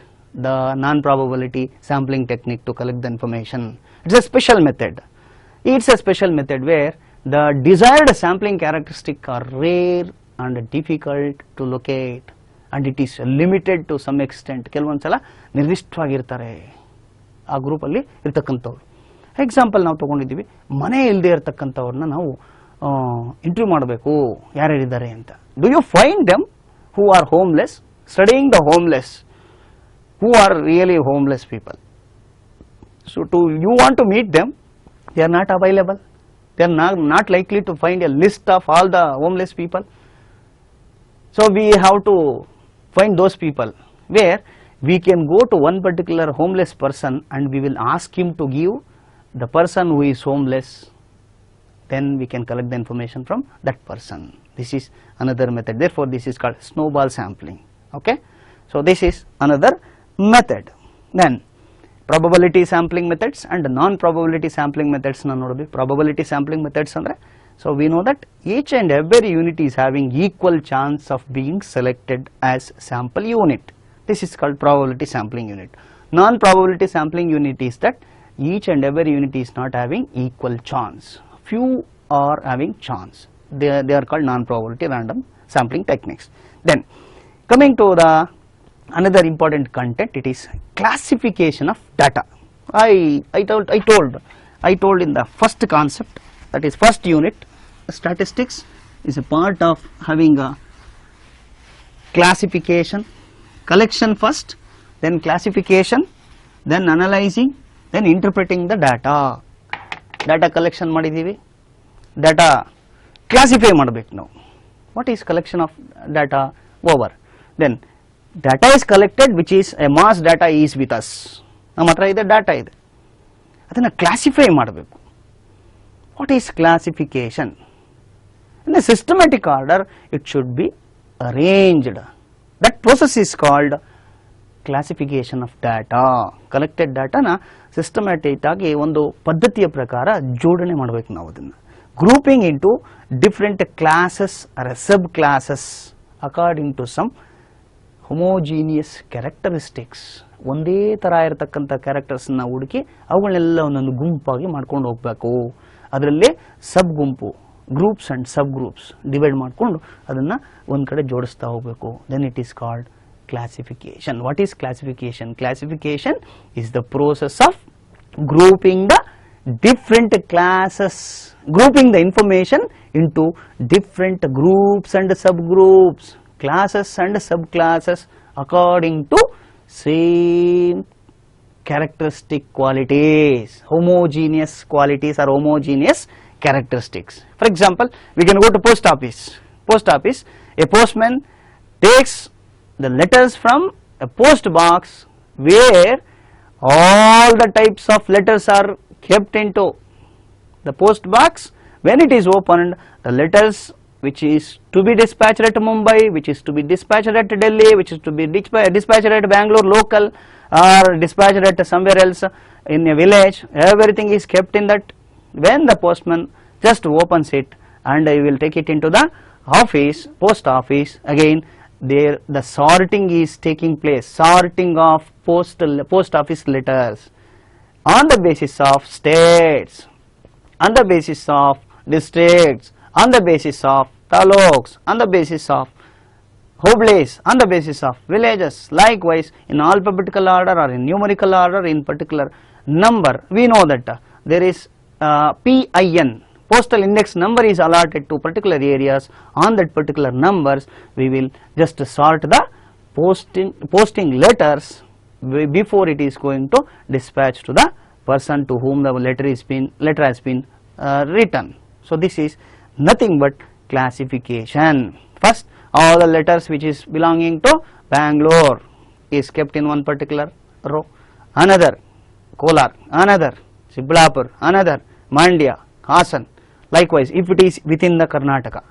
the non-probability sampling technique, to collect the information. It's a special method. It's a special method where the desired sampling characteristics are rare and difficult to locate, and it is limited to some extent. ಕೆಲವೊಂದ್ಸಲ ನಿರ್ದಿಷ್ಟವಾಗಿರ್ತಾರೆ ಆ ಗ್ರೂಪಲ್ಲಿ ಇರ್ತಕ್ಕಂಥವ್ರು. Example ನಾವು ತಗೊಂಡಿದ್ದೀವಿ, ಮನೆ ಇಲ್ಲದೆ ಇರ್ತಕ್ಕಂಥವ್ರನ್ನ ನಾವು interview ಮಾಡಬೇಕು, ಯಾರ್ಯಾರಿದ್ದಾರೆ ಅಂತ. Do you find them who are homeless, studying the homeless, who are really homeless people? So you want to meet them, they are not available. They are not likely to find a list of all the homeless people. So we have to find those people where we can go to one particular homeless person and we will ask him to give the person who is homeless. Then we can collect the information from that person. This is another method. Therefore, this is called snowball sampling. Okay. So this is another method. Then probability sampling methods and non-probability sampling methods. Probability sampling methods andre So we know that each and every unit is having equal chance of being selected as sample unit. This is called probability sampling unit. Non-probability sampling unit is that each and every unit is not having equal chance. Few are having chance. They are called non-probability random sampling techniques. Then coming to the another important content, it is classification of data. I told in the first concept, that is first unit, statistics is a part of having a classification, collection first, then classification, then analyzing, then interpreting the data. Data collection ಮಾಡಿದೀವಿ, data classify ಮಾಡಬೇಕು ನಾವು. What is collection of data? Over. Then data is collected, which is a mass data is with us. ನಮ್ಮ ಹತ್ರ ಇದೆ data ಇದೆ, ಅದನ್ನು classify ಮಾಡಬೇಕು. What is classification? In a systematic order, it should be arranged. That process is called classification of data. Collected data na systematic ಆಗಿ ಒಂದು ಪದ್ಧತಿಯ ಪ್ರಕಾರ ಜೋಡಣೆ ಮಾಡಬೇಕು ನಾವು ಅದನ್ನು. Grouping into different classes or sub classes according to some homogeneous characteristics. ಒಂದೇ ತರ ಇರತಕ್ಕಂಥ ಕ್ಯಾರೆಕ್ಟರ್ಸ್ ನ ಹುಡುಕಿ ಅವುಗಳನ್ನೆಲ್ಲ ಒಂದೊಂದು ಗುಂಪಾಗಿ ಮಾಡ್ಕೊಂಡು ಹೋಗಬೇಕು. ಅದರಲ್ಲಿ ಸಬ್ ಗುಂಪು, groups and subgroups divide ಮಾಡಿಕೊಂಡು ಅದನ್ನ ಒಂದು ಕಡೆ ಜೋಡಿಸ್ತಾ ಹೋಗಬೇಕು. Then it is called classification. What is classification? Classification is the process of grouping the different classes, grouping the information into different groups and subgroups, classes and subclasses according to same characteristic qualities, homogeneous qualities or homogeneous characteristics. For example, we can go to post office. Post office, a postman takes the letters from a post box where all the types of letters are kept into the post box. When it is opened, the letters which is to be dispatched at Mumbai, which is to be dispatched at Delhi, which is to be dispatched at Bangalore local or dispatched at somewhere else in a village, everything is kept in that. When the postman just opens it and he will take it into the office, post office, again there the sorting is taking place, sorting of post office letters on the basis of states, on the basis of districts, on the basis of taluks, on the basis of hublis, on the basis of villages. Likewise, in alphabetical order or in numerical order, in particular number, we know that there is PIN, postal index number is allotted to particular areas. On that particular numbers, we will just sort the posting letters before it is going to dispatch to the person to whom the letter has been written. So this is nothing but classification. First, all the letters which is belonging to Bangalore is kept in one particular row. Another Kolar, another Siblapur, another Mandya, Hasan. Likewise, if it is within the Karnataka,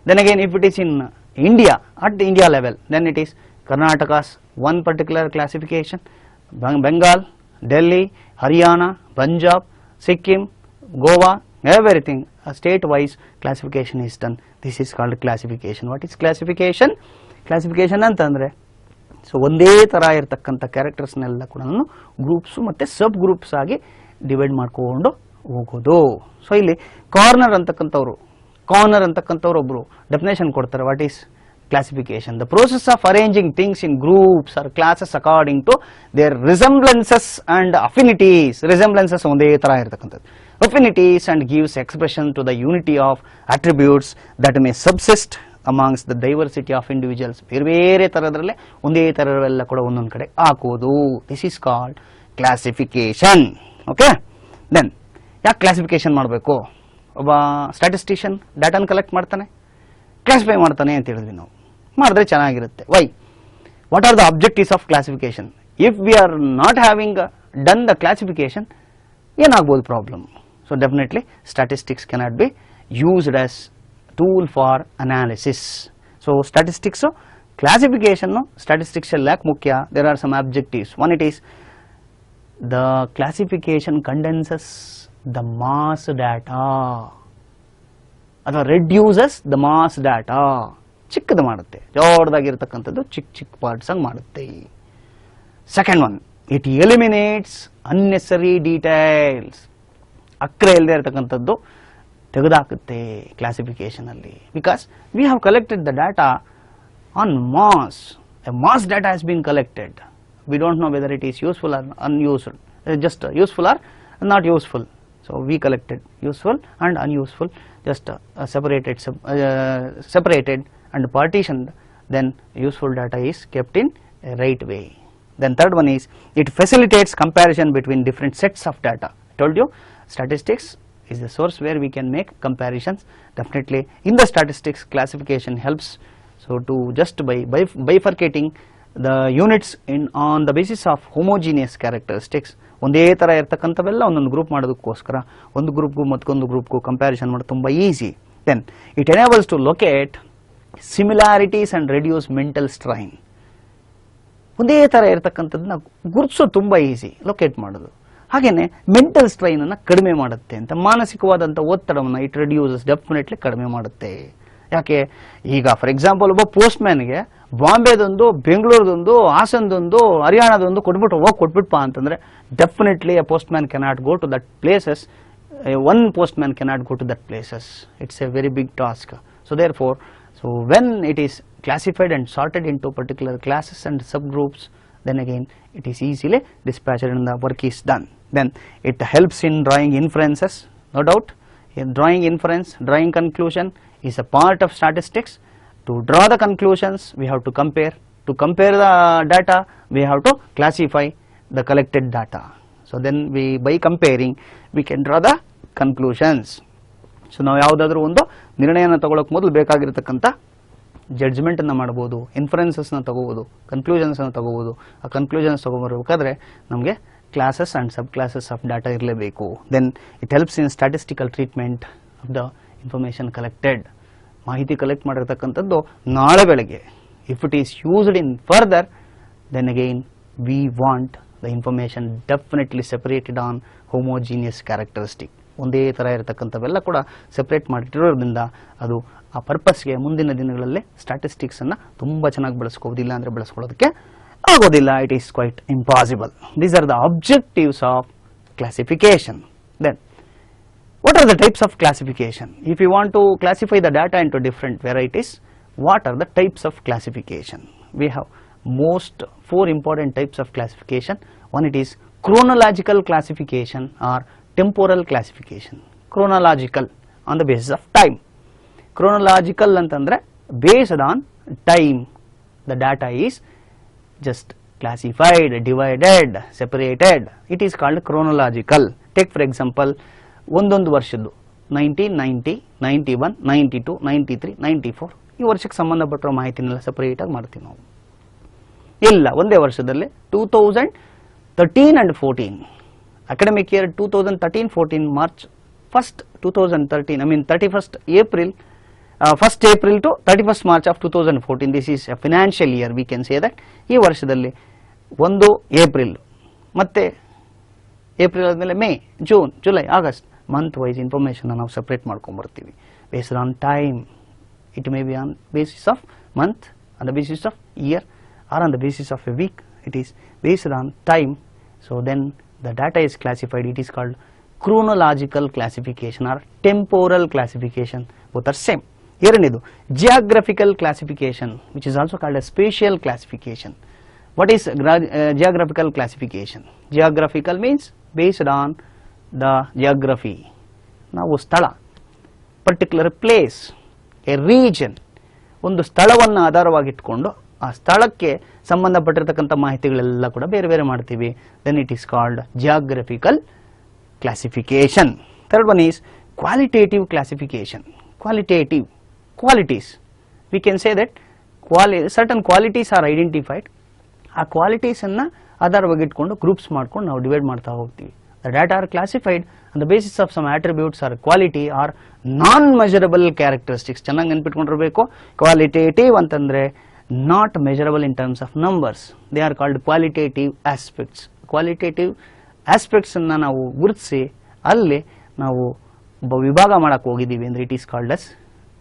then again if it is in India, at the India level, then it is Karnataka's one particular classification, Bengal, Delhi, Haryana, Punjab, Sikkim, Goa, everything, a state-wise classification is done. This is called classification. What is classification? Classification ಅಂತಂದ್ರೆ so ಒಂದೇ ತರ ಇರತಕ್ಕಂಥ ಕ್ಯಾರೆಕ್ಟರ್ಸ್ನೆಲ್ಲ ಕೂಡ groups ಮತ್ತೆ ಸಬ್ groups ಆಗಿ divide ಮಾಡ್ಕೊಂಡು ಹೋಗೋದು. So ಇಲ್ಲಿ ಕಾರ್ನರ್ ಅಂತಕ್ಕಂಥವ್ರು ಒಬ್ರು ಡೆಫಿನೇಷನ್ ಕೊಡ್ತಾರೆ. What is classification? The process of arranging things in groups or classes according to their resemblances and affinities. Resemblances ಒಂದೇ ತರ ಇರತಕ್ಕಂಥದ್ದು, affinities, and gives expression to the unity of attributes that may subsist amongst the diversity of individuals. ಬೇರೆ ಬೇರೆ ತರದ್ರಲ್ಲೇ ಒಂದೇ ತರವೆಲ್ಲ ಕೂಡ ಒಂದೊಂದು ಕಡೆ ಹಾಕೋದು. This is called classification. Okay, then ಯಾಕೆ ಕ್ಲಾಸಿಫಿಕೇಶನ್ ಮಾಡಬೇಕು? ಒಬ್ಬ ಸ್ಟ್ಯಾಟಿಸ್ಟಿಷಿಯನ್ ಡಾಟಾನ ಕಲೆಕ್ಟ್ ಮಾಡ್ತಾನೆ, ಕ್ಲಾಸಿಫೈ ಮಾಡ್ತಾನೆ ಅಂತ ಹೇಳಿದ್ವಿ ನಾವು. ಮಾಡಿದ್ರೆ ಚೆನ್ನಾಗಿರುತ್ತೆ. Why? What are the objectives of classification? If we are not having done the classification, ಏನಾಗ್ಬೋದು problem? So definitely statistics cannot be used as tool for analysis. So statistics classification statistics ಅಲ್ಲಿ ಯಾಕೆ ಮುಖ್ಯ? There are some objectives. One, it is the classification condenses the mass data. ಅಥವಾ reduces the mass data, ಚಿಕ್ಕದು ಮಾಡುತ್ತೆ, ದೊಡ್ಡದಾಗಿರ್ತಕ್ಕಂಥದ್ದು ಚಿಕ್ಕ ಚಿಕ್ಕ parts ಆಗಿ ಮಾಡುತ್ತೆ. Second one, it eliminates unnecessary details, ಅಕ್ರೆ ಇಲ್ಲದೆ ಇರತಕ್ಕಂಥದ್ದು ತೆಗೆದುಹಾಕುತ್ತೆ ಕ್ಲಾಸಿಫಿಕೇಶನ್ ಅಲ್ಲಿ. Because we have collected the data on mass, a mass data has been collected, we don't know whether it is useful or unuseful, just useful or not useful. So we collected useful and unuseful, just separated and partitioned, then useful data is kept in a right way. Then third one is it facilitates comparison between different sets of data. I told you statistics is the source where we can make comparisons. Definitely in the statistics classification helps, so to just by bifurcating the units on the basis of homogeneous characteristics, ಒಂದೇ ಥರ ಇರ್ತಕ್ಕಂಥವೆಲ್ಲ ಒಂದೊಂದು group ಮಾಡೋದಕ್ಕೋಸ್ಕರ ಒಂದು ಗ್ರೂಪ್ಗೂ ಮತ್ತೊಂದು ಗ್ರೂಪ್ಗೂ comparison ಮಾಡೋದು ತುಂಬ easy. Then it enables to locate similarities and reduce mental strain. ಒಂದೇ ಥರ ಇರ್ತಕ್ಕಂಥದ್ದನ್ನ ಗುರುತಿಸೋದು ತುಂಬ ಈಸಿ, ಲೊಕೇಟ್ ಮಾಡೋದು. ಹಾಗೆಯೇ ಮೆಂಟಲ್ ಸ್ಟ್ರೈನನ್ನು ಕಡಿಮೆ ಮಾಡುತ್ತೆ ಅಂತ, ಮಾನಸಿಕವಾದಂಥ ಒತ್ತಡವನ್ನು ಇಟ್ ರೆಡ್ಯೂಸಸ್, ಡೆಫಿನೆಟ್ಲಿ ಕಡಿಮೆ ಮಾಡುತ್ತೆ. ಯಾಕೆ, ಈಗ ಫಾರ್ ಎಕ್ಸಾಂಪಲ್ ಒಬ್ಬ ಪೋಸ್ಟ್ ಮ್ಯಾನ್ಗೆ ಬಾಂಬೆದೊಂದು, ಬೆಂಗಳೂರದೊಂದು, ಹಾಸನದೊಂದು, ಹರಿಯಾಣದೊಂದು ಕೊಟ್ಬಿಟ್ಪಾ ಅಂತಂದ್ರೆ definitely a postman cannot go to that places, one postman cannot go to that places, it's a very big task. So therefore, so when it is classified and sorted into particular classes and subgroups, then again it is easily dispatched and the work is done. Then it helps in drawing inferences, no doubt. In drawing inference, drawing conclusion is a part of statistics. To draw the conclusions, we have to compare. To compare the data, we have to classify the collected data. So then by comparing, we can draw the conclusions. So ನಾವು ಯಾವುದಾದ್ರೂ ಒಂದು ನಿರ್ಣಯನ ತಗೊಳ್ಳೋಕೆ ಮೊದಲು ಬೇಕಾಗಿರತಕ್ಕಂಥ ಜಡ್ಜ್ಮೆಂಟನ್ನು ಮಾಡ್ಬೋದು, ಇನ್ಫರೆನ್ಸಸ್ನ ತಗೋಬೋದು, ಕನ್ಕ್ಲೂಷನ್ಸನ್ನು ತಗೋಬೋದು. ಆ conclusions ತಗೊಂಡ್ಬರ್ಬೇಕಾದ್ರೆ ನಮಗೆ classes and sub classes of data ಇರಲೇಬೇಕು. Then it helps in statistical treatment of the information collected. ಮಾಹಿತಿ ಕಲೆಕ್ಟ್ ಮಾಡಿರ್ತಕ್ಕಂಥದ್ದು ನಾಳೆ ಬೆಳಗ್ಗೆ if it is used in further, then again we want the information definitely separated on homogeneous characteristic. ಒಂದೇ ಥರ ಇರತಕ್ಕಂಥವೆಲ್ಲ ಕೂಡ separate ಮಾಡಿಟ್ಟಿರೋದ್ರಿಂದ ಅದು ಆ ಪರ್ಪಸ್ಗೆ ಮುಂದಿನ ದಿನಗಳಲ್ಲಿ ಸ್ಟ್ಯಾಟಿಸ್ಟಿಕ್ಸನ್ನು ತುಂಬ ಚೆನ್ನಾಗಿ ಬಳಸ್ಕೋದಿಲ್ಲ ಅಂದರೆ ಬಳಸ್ಕೊಳ್ಳೋದಕ್ಕೆ ಆಗೋದಿಲ್ಲ. It is quite impossible. These are the objectives of classification. Then what are the types of classification? If you want to classify the data into different varieties, what are the types of classification? We have most 4 important types of classification. One, it is chronological classification or temporal classification. Chronological on the basis of time. Chronological antandre based on time the data is just classified, divided, separated. It is called chronological. Take for example ಒಂದೊಂದು ವರ್ಷದ್ದು 1990, 91, 92, 93, 94 ಈ ವರ್ಷಕ್ಕೆ ಸಂಬಂಧಪಟ್ಟಿರೋ ಮಾಹಿತಿನೆಲ್ಲ ಸಪರೇಟಾಗಿ ಮಾಡ್ತೀವಿ ನಾವು. ಇಲ್ಲ, ಒಂದೇ ವರ್ಷದಲ್ಲಿ 2013 and 14 academic year 2013-14 March 1st 2013, I mean 31st April, 1st April to 31st March of 2014. This is a financial year, we can say that. ಈ ವರ್ಷದಲ್ಲಿ 1 ಏಪ್ರಿಲ್, ಮತ್ತೆ ಏಪ್ರಿಲ್ ಆದಮೇಲೆ May, June, July, August, month wise information ನಾವು separate ಮಾಡ್ಕೊಂಡ್ಬರ್ತೀವಿ based on time. It may be on basis of month, on the basis of year, or on the basis of a week. It is based on time. So then the data is classified. It is called chronological classification or temporal classification. Both are same. ಎರಡನೇದು geographical classification, which is also called a spatial classification. What is geographical classification? Geographical means based on the geography. ನಾವು ಸ್ಥಳ, particular place, a region, ಒಂದು ಸ್ಥಳವನ್ನು ಆಧಾರವಾಗಿಟ್ಕೊಂಡು ಆ ಸ್ಥಳಕ್ಕೆ ಸಂಬಂಧಪಟ್ಟಿರತಕ್ಕಂಥ ಮಾಹಿತಿಗಳೆಲ್ಲ ಕೂಡ ಬೇರೆ ಬೇರೆ ಮಾಡ್ತೀವಿ. Then it is called geographical classification. Third one is qualitative classification. Qualitative, qualities. We can say that certain qualities are identified. ಆ ಕ್ವಾಲಿಟೀಸ್ ಅನ್ನ ಆಧಾರವಾಗಿಟ್ಕೊಂಡು ಗ್ರೂಪ್ಸ್ ಮಾಡ್ಕೊಂಡು ನಾವು ಡಿವೈಡ್ ಮಾಡ್ತಾ ಹೋಗ್ತೀವಿ. The data are classified on the basis of some attributes or quality or non-measurable characteristics. ಚೆನ್ನಾಗಿ ನೆನಪಿಟ್ಕೊಂಡಿರಬೇಕು. Qualitative ಅಂತಂದ್ರೆ not measurable in terms of numbers. They are called qualitative aspects. Qualitative aspects ಅನ್ನ ನಾವು ಗುರುತಿಸಿ ಅಲ್ಲಿ ನಾವು ಒಬ್ಬ ವಿಭಾಗ ಮಾಡಕ್ಕೆ ಹೋಗಿದ್ದೀವಿ ಅಂದರೆ it is called as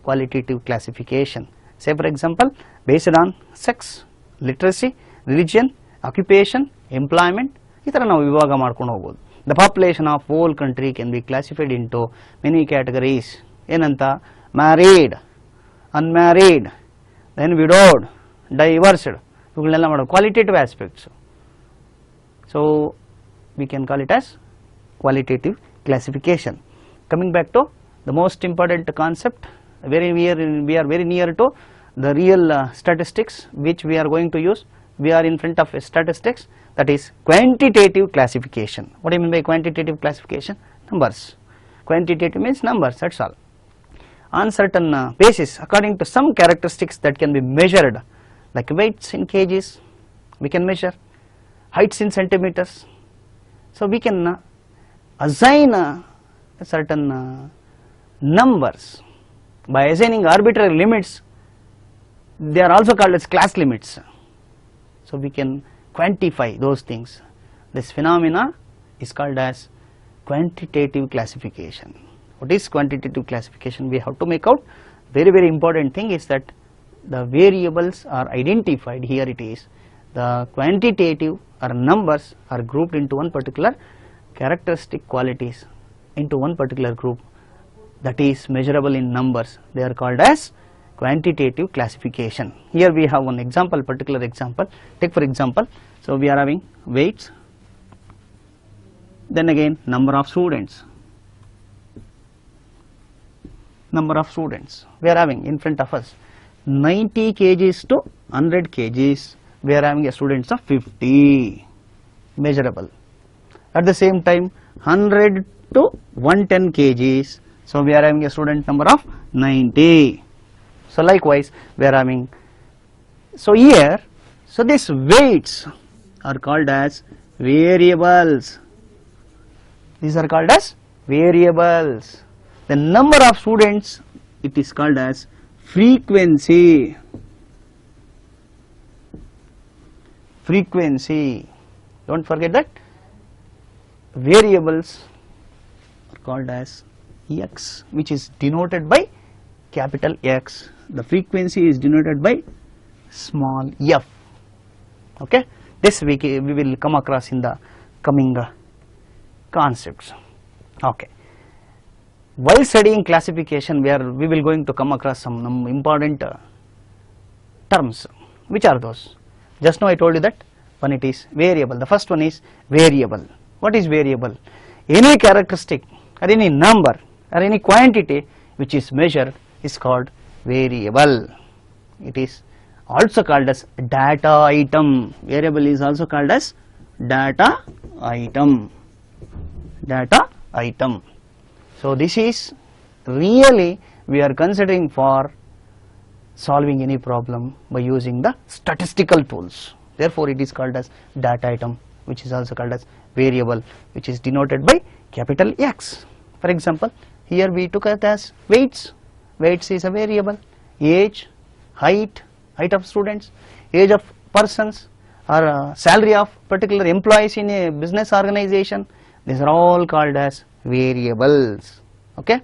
qualitative classification. Say for example based on sex, literacy, religion, occupation, employment, ಈ ಥರ ನಾವು ವಿಭಾಗ ಮಾಡ್ಕೊಂಡು ಹೋಗ್ಬೋದು. The population of whole country can be classified into many categories. ಏನಂತ? ಮ್ಯಾರೀಡ್, ಅನ್ಮ್ಯಾರೀಡ್, ದೆನ್ ವಿಡೋಡ್, ಡೈವರ್ಸ್ಡ್, ಇವುಗಳನ್ನೆಲ್ಲ ಮಾಡೋದು qualitative aspects. So we can call it as qualitative classification. Coming back to the most important concept, we are very near to the real statistics which we are going to use. We are in front of a statistics, that is quantitative classification. What do you mean by quantitative classification? Numbers. Quantitative means numbers, that's all. On certain basis, according to some characteristics that can be measured, like weights in kgs, we can measure heights in centimeters. So we can assign certain numbers by assigning arbitrary limits. They are also called as class limits. So we can quantify those things. This phenomena is called as quantitative classification. What is quantitative classification? We have to make out. Very important thing is that the variables are identified. Here it is. The quantitative or numbers are grouped into one particular characteristic qualities into one particular group that is measurable in numbers. They are called as quantitative classification. Here we have one example, particular example. Take for example, so we are having weights, then again number of students. Number of students we are having in front of us 90 kgs to 100 kgs. We are having a students of 50, measurable. At the same time 100 to 110 kgs, so we are having a student number of 90. So likewise we are having, so here, so these weights are called as variables. These are called as variables. The number of students, it is called as frequency. Frequency, don't forget that. Variables are called as x, which is denoted by capital X. The frequency is denoted by small f. Okay, this we will come across in the coming concepts. Okay, while studying classification, we will going to come across some important terms. Which are those? Just now I told you that one, it is variable. The first one is variable. What is variable? Any characteristic or any number or any quantity which is measured is called variable. It is also called as data item. Variable is also called as data item. Data item. So this is really we are considering for solving any problem by using the statistical tools. Therefore it is called as data item, which is also called as variable, which is denoted by capital X. For example, here we took it as weights. Weights is a variable. Age, height of students, age of persons, or salary of particular employees in a business organization. These are all called as variables. Okay.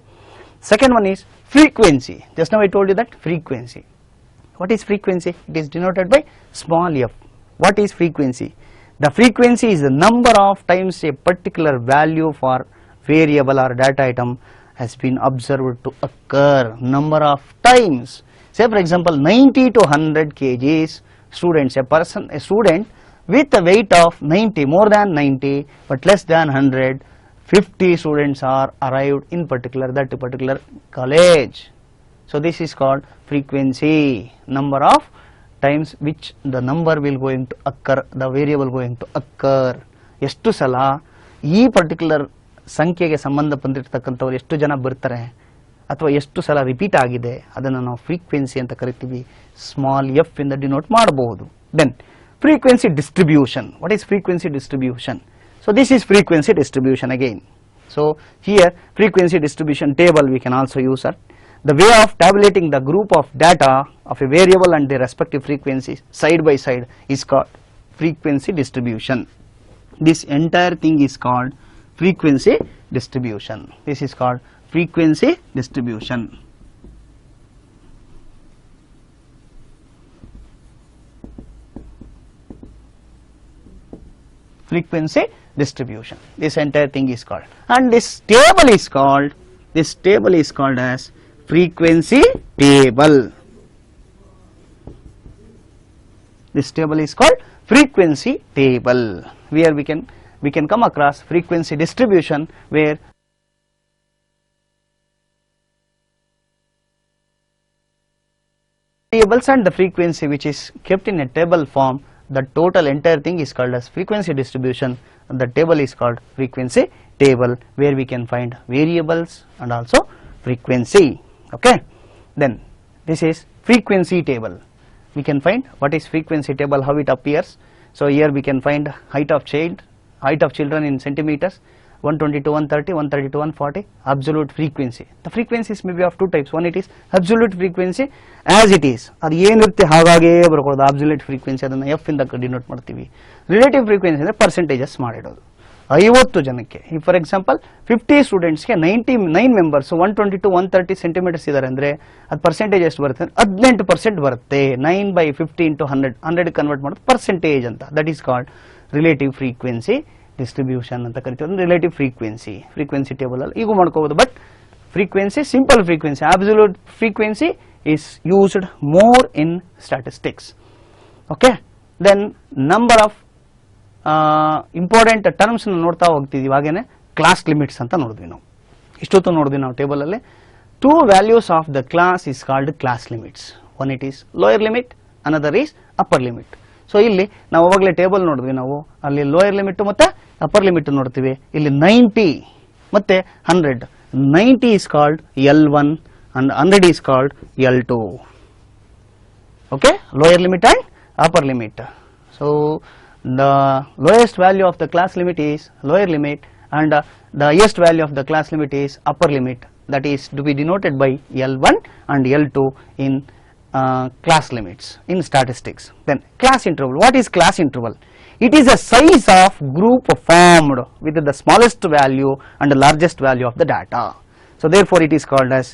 Second one is frequency. Just now I told you that frequency. What is frequency? It is denoted by small f. What is frequency? The frequency is the number of times a particular value for variable or data item has been observed to occur. Number of times. Say for example 90 to 100 kgs students, a student with a weight of 90, more than 90 but less than 100, 50 students are arrived in that particular college. So this is called frequency. Number of times which the number will going to occur, the variable going to occur. ಎಷ್ಟು ಸಲ ಈ particular ಸಂಖ್ಯೆಗೆ ಸಂಬಂಧಪಟ್ಟಿರ್ತಕ್ಕಂಥವ್ರು ಎಷ್ಟು ಜನ ಬರ್ತಾರೆ ಅಥವಾ ಎಷ್ಟು ಸಲ ರಿಪೀಟ್ ಆಗಿದೆ ಅದನ್ನು ನಾವು ಫ್ರೀಕ್ವೆನ್ಸಿ ಅಂತ ಕರಿತೀವಿ. ಸ್ಮಾಲ್ ಎಫ್ ಇಂದ ಡಿನೋಟ್ ಮಾಡಬಹುದು. Then frequency distribution. What is frequency distribution? So this is frequency distribution again. So here frequency distribution table we can also use it. The way of tabulating the group of data of a variable and their respective frequencies side by side is called frequency distribution. This entire thing is called frequency distribution. This is called frequency distribution. Frequency distribution. This entire thing is called, and this table is called as frequency table. This table is called frequency table, where we can come across frequency distribution, where variables and the frequency which is kept in a table form, the total entire thing is called as frequency distribution, and the table is called frequency table, where we can find variables and also frequency. Okay, then this is frequency table. We can find what is frequency table, how it appears. So here we can find height of children in centimeters, 120 to 130, 130 to 140, absolute frequency. The frequencies may be of two types. One, it is absolute frequency as it is, ಅದು ಏನಿರುತ್ತೆ ಹಾಗಾಗೇ ಬರ್ಕೊಳ್ಳೋದು absolute frequency, ಅದನ್ನು f ಇಂದ denote ಮಾಡ್ತೀವಿ. Relative frequency ಅಂದರೆ percentages ಮಾಡಿಡೋದು. 50 ಜನಕ್ಕೆ, for example 50 ಸ್ಟೂಡೆಂಟ್ಸ್ಗೆ 99 members 120 to 130 centimetres ಇದ್ದಾರೆ ಅಂದರೆ ಅದು ಪರ್ಸೆಂಟೇಜ್ ಎಷ್ಟು ಬರುತ್ತೆ? 18% ಬರುತ್ತೆ. 9/50 into 100 ಕನ್ವರ್ಟ್ ಮಾಡೋದು ಪರ್ಸೆಂಟೇಜ್ ಅಂತ. That is called relative frequency distribution ಅಂತ ಕರಿತೀವಿ. ರಿಲೇಟಿವ್ ಫ್ರೀಕ್ವೆನ್ಸಿ ಟೇಬಲ್ ಅಲ್ಲಿ ಈಗ ಮಾಡ್ಕೋಬಹುದು. But frequency, simple frequency, absolute frequency is used more in statistics. Okay, then number of important terms ನೋಡ್ತಾ ಹೋಗ್ತಿದ್ದೀವಿ. ಹಾಗೇನೆ ಕ್ಲಾಸ್ ಲಿಮಿಟ್ಸ್ ಅಂತ ನೋಡಿದ್ವಿ ನಾವು, ಇಷ್ಟೊತ್ತು ನೋಡಿದ್ವಿ ನಾವು ಟೇಬಲ್ ಅಲ್ಲಿ. 2 values of the class is called class limits. One, it is lower limit, another is upper limit. So ಇಲ್ಲಿ ನಾವು ಅವಾಗಲೇ ಟೇಬಲ್ ನೋಡಿದ್ವಿ, ನಾವು ಅಲ್ಲಿ ಲೋಯರ್ ಲಿಮಿಟ್ ಮತ್ತೆ ಅಪ್ಪರ್ ಲಿಮಿಟ್ ನೋಡ್ತೀವಿ. ಇಲ್ಲಿ 90 ಮತ್ತೆ 100. 90 is called L1 and 100 is called L2. Okay, lower limit and upper limit. So the lowest value of the class limit is lower limit, and the highest value of the class limit is upper limit. That is to be denoted by L1 and L2 in class limits in statistics. Then class interval. What is class interval? It is a size of group formed with the smallest value and the largest value of the data. So therefore it is called as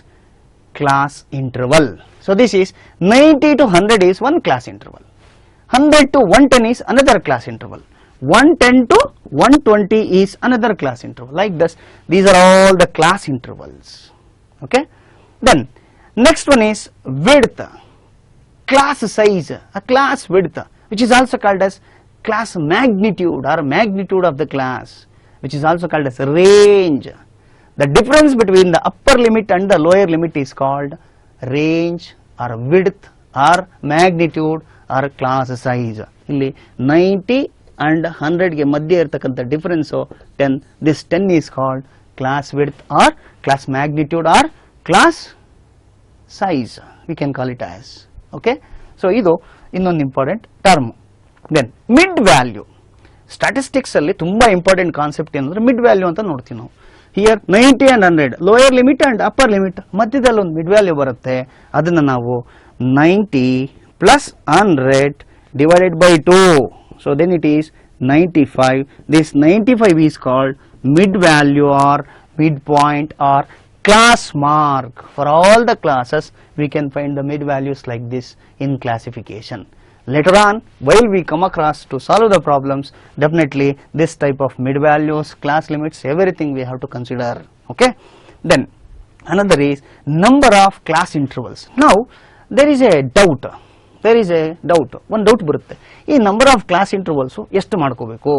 class interval. So this is 90 to 100 is one class interval. 100 to 110 is another class interval. 110 to 120 is another class interval. Like this, these are all the class intervals. Okay. Then next one is width. Class size, a class width, which is also called as class magnitude or magnitude of the class, which is also called as range. The difference between the upper limit and the lower limit is called range or width or magnitude or class size. ಇಲ್ಲಿ 90 and 100 ಗೆ ಮಧ್ಯೆ ಇರತಕ್ಕಂಥ difference 10. This 10 is called class width or class magnitude or class size. We can call it as. Okay, so ಇದು ಇನ್ನೊಂದು important term. Then mid value. Statistics ಅಲ್ಲಿ ತುಂಬಾ important concept ಏನಂದ್ರೆ mid value ಅಂತ ನೋಡ್ತೀವಿ ನಾವು. Here 90 and 100 lower limit and upper limit, ಮಧ್ಯದಲ್ಲಿ ಒಂದು ಮಿಡ್ ವ್ಯಾಲ್ಯೂ ಬರುತ್ತೆ. ಅದನ್ನ ನಾವು 90 plus 100 divided by 2. So then it is 95. This 95 is called mid value or midpoint or class mark. For all the classes we can find the mid values like this in classification. Later on, while we come across to solve the problems, definitely this type of mid values, class limits, everything we have to consider. Okay, then another is number of class intervals. Now there is a doubt. ಒಂದು doubt ಬರುತ್ತೆ, ಈ number of class intervals ಎಷ್ಟು ಮಾಡ್ಕೋಬೇಕು?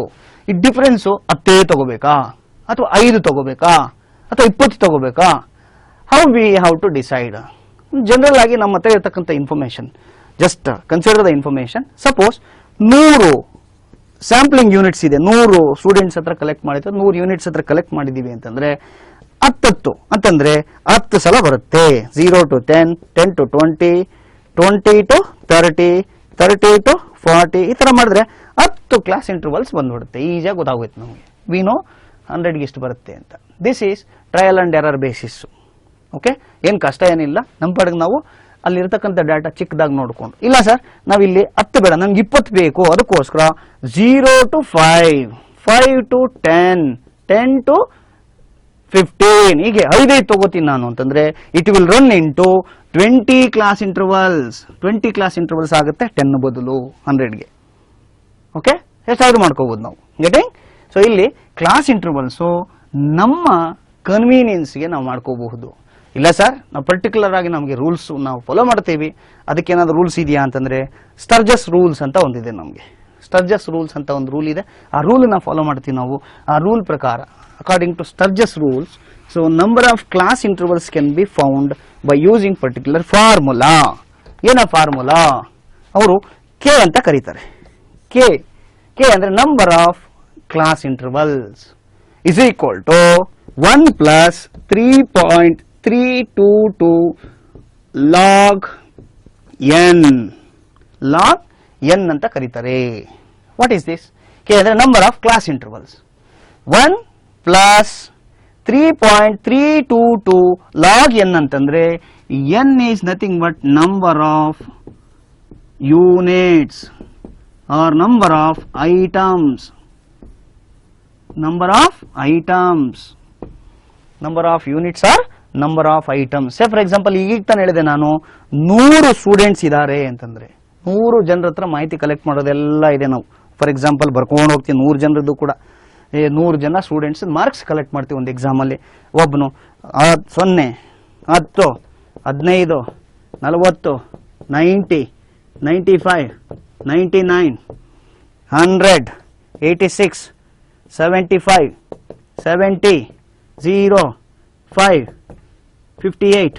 ಈ difference 10 ತಗೋಬೇಕಾ ಅಥವಾ 5 ತಗೋಬೇಕಾ ಅಥವಾ 20 ತಗೋಬೇಕಾ? How we have to decide? General ಆಗಿ ನಮ್ಮ ಹತ್ರ ಇರತಕ್ಕಂಥ information, just consider the information. Suppose 100 sampling units ಇದೆ, 100 ಸ್ಟೂಡೆಂಟ್ಸ್ ಹತ್ರ ಕಲೆಕ್ಟ್ ಮಾಡಿದ್ರೆ 100 ಯೂನಿಟ್ಸ್ ಹತ್ರ ಕಲೆಕ್ಟ್ ಮಾಡಿದೀವಿ ಅಂತಂದ್ರೆ 10 ಅಂತಂದ್ರೆ 10 ಸಲ ಬರುತ್ತೆ. 0 to 10, 10 to 20, 20 to 30, 30 to 40, ಈ ತರ ಮಾಡಿದ್ರೆ 10 ಕ್ಲಾಸ್ ಇಂಟರ್ವಲ್ಸ್ ಬಂದ್ಬಿಡುತ್ತೆ. ಈಜಿಯಾಗಿ ಗೊತ್ತಾಗುತ್ತೆ ನಮಗೆ. ವಿ ನೋ 100ಗೆ ಎಷ್ಟು ಬರುತ್ತೆ ಅಂತ. This is trial and error basis. Okay, ಏನು ಕಷ್ಟ ಏನಿಲ್ಲ. ನಮ್ಮ ಪಾಡಿಗೆ ನಾವು ಅಲ್ಲಿರ್ತಕ್ಕಂಥ ಡಾಟಾ ಚಿಕ್ಕದಾಗಿ ನೋಡ್ಕೊಂಡು, ಇಲ್ಲ ಸರ್ ನಾವು ಇಲ್ಲಿ 10 ಬೇಡ ನಮ್ಗೆ 20 ಬೇಕು, ಅದಕ್ಕೋಸ್ಕರ 0 to 5, 5 to 10, 10 to 15 ಹೀಗೆ 5 ತಗೋತೀನಿ ನಾನು ಅಂತಂದ್ರೆ it will run into 20 class intervals. 20 class intervals ಆಗುತ್ತೆ 10 ಬದಲು 100ಗೆ. ಓಕೆ, ಎಷ್ಟಾದ್ರೂ ಮಾಡ್ಕೋಬಹುದು ನಾವು. ಗೆಟಿಂಗ್? ಸೊ ಇಲ್ಲಿ ಕ್ಲಾಸ್ ಇಂಟರ್ವಲ್ಸು ನಮ್ಮ ಕನ್ವೀನಿಯನ್ಸ್ಗೆ ನಾವು ಮಾಡ್ಕೋಬಹುದು. ಇಲ್ಲ ಸರ್, ನಾವು ಪರ್ಟಿಕ್ಯುಲರ್ ಆಗಿ ನಮಗೆ ರೂಲ್ಸ್ ನಾವು ಫಾಲೋ ಮಾಡ್ತೀವಿ, ಅದಕ್ಕೆ ಏನಾದ್ರು ರೂಲ್ಸ್ ಇದೆಯಾ ಅಂತಂದ್ರೆ ಸ್ಟರ್ಜಸ್ ರೂಲ್ಸ್ ಅಂತ ಒಂದಿದೆ ನಮಗೆ. ಸ್ಟರ್ಜಸ್ ರೂಲ್ಸ್ ಅಂತ ಒಂದು ರೂಲ್ ಇದೆ, ಆ ರೂಲ್ ನಾವು ಫಾಲೋ ಮಾಡ್ತೀವಿ ನಾವು. ಆ ರೂಲ್ ಪ್ರಕಾರ according to Sturges rules, so number of class intervals can be found by using particular formula. ಏನ ಫಾರ್ಮುಲಾ? ಅವರು ಕೆ ಅಂತ ಕರೀತಾರೆ. ಕೆ ಅಂದ್ರೆ number of class intervals is equal to 1 plus 3.322 log N. Log N ಅಂತ ಕರೀತಾರೆ. What is this? K ಅಂದ್ರೆ number of class intervals. 1 plus 3.322 log N ಅಂತಂದ್ರೆ N is nothing but number of units or number of items. Number of items, number of units or number of items. Say for example, ಈಗ ತಾನು ಹೇಳಿದೆ ನಾನು 100 students ಇದ್ದಾರೆ ಅಂತಂದ್ರೆ 100 ಜನರ ಹತ್ರ ಮಾಹಿತಿ ಕಲೆಕ್ಟ್ ಮಾಡೋದೆಲ್ಲ ಇದೆ. ನಾವು ಫಾರ್ ಎಕ್ಸಾಂಪಲ್ ಬರ್ಕೊಂಡು ಹೋಗ್ತೀವಿ 100 ಜನರದ್ದು ಕೂಡ. 100 ಜನ ಸ್ಟೂಡೆಂಟ್ಸ್ ಮಾರ್ಕ್ಸ್ ಕಲೆಕ್ಟ್ ಮಾಡ್ತೀವಿ ಒಂದು ಎಕ್ಸಾಮಲ್ಲಿ. ಒಬ್ಬನು 0, 10, 15, 40, 90, 95, 99, 100, 86, 75, 70, 0, 5, 58.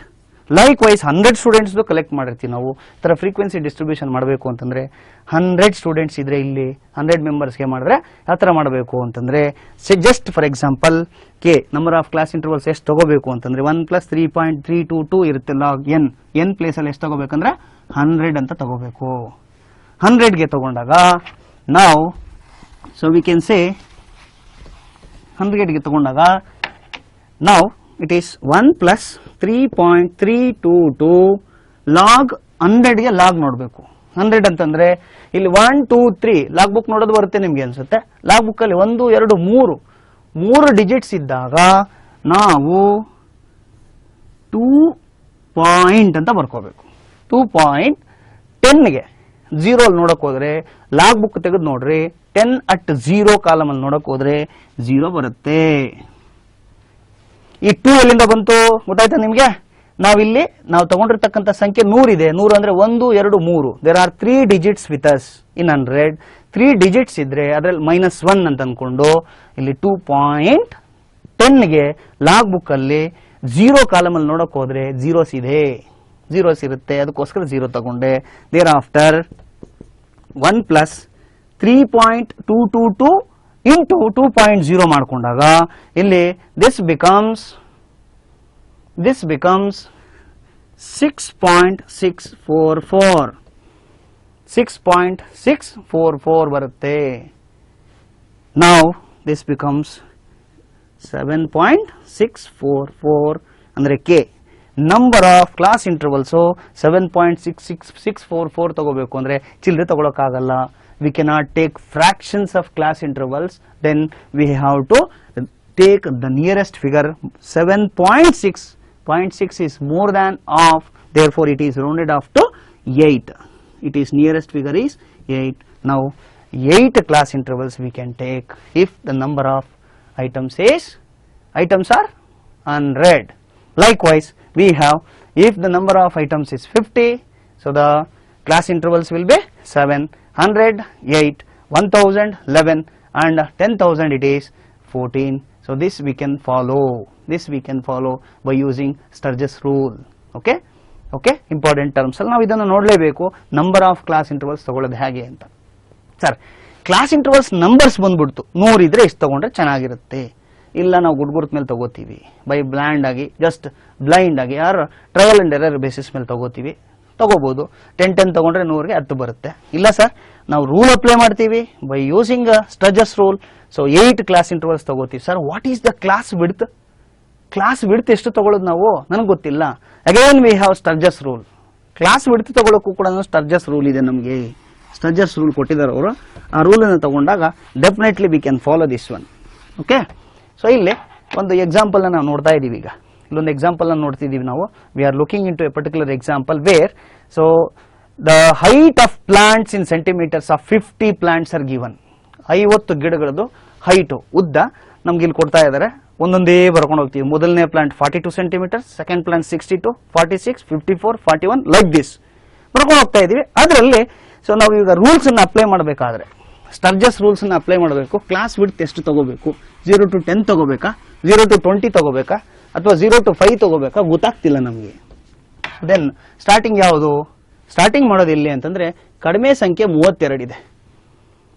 ಲೈಕ್ ವೈಸ್ 100 ಸ್ಟೂಡೆಂಟ್ಸ್ ಕಲೆಕ್ಟ್ ಮಾಡಿರ್ತೀವಿ ನಾವು. ತರ ಫ್ರೀಕ್ವೆನ್ಸಿ ಡಿಸ್ಟ್ರಿಬ್ಯೂಷನ್ ಮಾಡಬೇಕು ಅಂತಂದ್ರೆ 100 ಸ್ಟೂಡೆಂಟ್ಸ್ ಇದ್ರೆ ಇಲ್ಲಿ 100 ಮೆಂಬರ್ಸ್ಗೆ ಮಾಡಿದ್ರೆ ಯಾವ ತರ ಮಾಡಬೇಕು ಅಂತಂದ್ರೆ, just for example K number of class intervals ಎಷ್ಟು ತಗೋಬೇಕು ಅಂತಂದ್ರೆ 1 ಪ್ಲಸ್ 3.322 ಇರುತ್ತೆ ಲಾಗ್ ಎನ್. ಎನ್ ಪ್ಲೇಸ್ ಅಲ್ಲಿ ಎಷ್ಟು ತಗೋಬೇಕಂದ್ರೆ 100 ಅಂತ ತಗೋಬೇಕು. 100ಗೆ ತಗೊಂಡಾಗ ನಾವು ಸೊ ವಿ ಕ್ಯಾನ್ ಸೇ 100ಗೆ ತಗೊಂಡಾಗ ನಾವು ಇಟ್ ಈಸ್ 1 ಪ್ಲಸ್ 3.322 ಲಾಗ್ 100ಗೆ ಲಾಗ್ ನೋಡಬೇಕು. 100 ಅಂತಂದ್ರೆ ಇಲ್ಲಿ 1, 2, 3 ಲಾಗ್ ಬುಕ್ ನೋಡೋದು ಬರುತ್ತೆ ನಿಮ್ಗೆ ಅನ್ಸುತ್ತೆ. ಲಾಗ್ ಬುಕ್ ಅಲ್ಲಿ 1, 2, 3 ಡಿಜಿಟ್ಸ್ ಇದ್ದಾಗ ನಾವು 2 ಪಾಯಿಂಟ್ ಅಂತ ಬರ್ಕೋಬೇಕು. 2.10ಗೆ 0 ಅಲ್ಲಿ ನೋಡಕ್ ಹೋದ್ರೆ ಲಾಗ್ ಬುಕ್ ತೆಗೆದು ನೋಡ್ರಿ 10 at 0 ಕಾಲಮ್ ಅಲ್ಲಿ ನೋಡಕ್ ಹೋದ್ರೆ 0 ಬರುತ್ತೆ. ಈ 2 ಎಲ್ಲಿಂದ ಬಂತು ಗೊತ್ತಾಯ್ತಾ ನಿಮ್ಗೆ? ನಾವಿಲ್ಲಿ ನಾವು ತಗೊಂಡಿರ್ತಕ್ಕಂಥ ಸಂಖ್ಯೆ 100 ಇದೆ. 100 ಅಂದ್ರೆ 1, 2, 3. There are 3 digits with us in 100. 3 digits ಇದ್ರೆ ಅದ್ರಲ್ಲಿ -1 ಅಂತ ಅನ್ಕೊಂಡು ಇಲ್ಲಿ 2.10ಗೆ ಲಾಗ್ ಬುಕ್ ಅಲ್ಲಿ 0 ಕಾಲಮ್ ಅಲ್ಲಿ ನೋಡಕ್ ಹೋದ್ರೆ 0s ಇದೆ, 0s ಇರುತ್ತೆ. ಅದಕ್ಕೋಸ್ಕರ 0 ತಗೊಂಡೆ. ದೇರ್ ಆಫ್ಟರ್ 1 ಪ್ಲಸ್ 3.222 ಇಂಟು 2.0 ಮಾಡ್ಕೊಂಡಾಗ ಇಲ್ಲಿ this becomes 6.644. 6.644 ಬರುತ್ತೆ. Now this becomes 7.644 ಅಂದ್ರೆ K number of class intervals 7.644 ತಗೋಬೇಕು ಅಂದ್ರೆ ಚಿಲ್ಲರೆ ತಗೊಳಕ್ಕಾಗಲ್ಲ. We cannot take fractions of class intervals, then we have to take the nearest figure. 7.6. 0.6 is more than half, therefore it is rounded off to 8. It is nearest figure is 8. Now 8 class intervals we can take if the number of items are 100. Likewise we have, if the number of items is 50, so the class intervals will be 7, 100, 8, 1000, 11 and 10,000 it is 14. So this we can follow. By using Sturge's rule. Okay, important terms ಅಲ್ಲಿ ನಾವು ಇದನ್ನು ನೋಡಲೇಬೇಕು. Number of class intervals ತಗೊಳ್ಳೋದು ಹೇಗೆ ಅಂತ. Sir, class intervals numbers ಬಂದ್ಬಿಡ್ತು 100 ಇದ್ರೆ ಇಷ್ಟು ತಗೊಂಡ್ರೆ ಚೆನ್ನಾಗಿರುತ್ತೆ. ಇಲ್ಲ ನಾವು ಗುಡ್ಗುರ್ತ್ ಮೇಲೆ ತಗೋತೀವಿ, ಬೈ ಬ್ಲ್ಯಾಂಡ್ ಆಗಿ ಜಸ್ಟ್ ಬ್ಲೈಂಡ್ ಆಗಿ ಯಾರು ಟ್ರಯಲ್ ಅಂಡ್ ಎರರ್ ಬೇಸಿಸ್ ಮೇಲೆ ತಗೋಬಹುದು. 10 ತಗೊಂಡ್ರೆ 100ಗೆ 10 ಬರುತ್ತೆ. ಇಲ್ಲ ಸರ್, ನಾವು ರೂಲ್ ಅಪ್ಲೈ ಮಾಡ್ತೀವಿ by using Sturges rule. So 8 class intervals ತಗೋತೀವಿ. Sir, what is the class width? Class width ಎಷ್ಟು ತಗೊಳ್ಳೋದು ನಾವು? ನನಗೆ ಗೊತ್ತಿಲ್ಲ. Again we have Sturges rule. Class width ತಗೊಳ್ಳೋಕ್ಕೂ ಕೂಡ ಸ್ಟರ್ಜಸ್ ರೂಲ್ ಇದೆ. ನಮಗೆ ಸ್ಟರ್ಜಸ್ ರೂಲ್ ಕೊಟ್ಟಿದ್ದಾರೆ ಅವರು. ಆ ರೂಲ್ ಅನ್ನು ತಗೊಂಡಾಗ definitely we can follow this one. Okay, so ಇಲ್ಲಿ ಒಂದು ಎಕ್ಸಾಂಪಲ್ ನಾವು ನೋಡ್ತಾ ಇದೀವಿ. ಈಗ ಇಲ್ಲೊಂದು ಎಕ್ಸಾಂಪಲ್ ನೋಡ್ತಿದೀವಿ ನಾವು. We are looking in to a particular example where so the height of plants in centimeters of 50 plants are given. 50 ಗಿಡಗಳದ್ದು ಹೈಟು ಉದ್ದ ನಮ್ಗೆ ಇಲ್ಲಿ ಕೊಡ್ತಾ ಇದ್ದಾರೆ. ಒಂದೊಂದೇ ಬರ್ಕೊಂಡು ಹೋಗ್ತೀವಿ. ಮೊದಲನೇ plant 42 centimeter, second plant 62, 46, 54, 41 like this ಬರ್ಕೊಂಡು ಹೋಗ್ತಾ ಇದೀವಿ. ಅದರಲ್ಲಿ ಸೊ ನಾವು ಈಗ ರೂಲ್ಸ್ ಅನ್ನು ಅಪ್ಲೈ ಮಾಡಬೇಕಾದ್ರೆ ಸ್ಟರ್ಜಸ್ ರೂಲ್ಸ್ ಅನ್ನು ಅಪ್ಲೈ ಮಾಡಬೇಕು. ಕ್ಲಾಸ್ ವಿಡ್ತ್ ಎಷ್ಟು ತಗೋಬೇಕು? 0 to 10 ತಗೋಬೇಕಾ, 0 to 20 ತಗೋಬೇಕಾ, ಅಥವಾ 0 to 5 ತಗೋಬೇಕಾ ಗೊತ್ತಾಗ್ತಿಲ್ಲ ನಮಗೆ. ದೆನ್ ಸ್ಟಾರ್ಟಿಂಗ್ ಯಾವುದು? ಸ್ಟಾರ್ಟಿಂಗ್ ಮಾಡೋದು ಎಲ್ಲಿ ಅಂತಂದ್ರೆ ಕಡಿಮೆ ಸಂಖ್ಯೆ 32 ಇದೆ.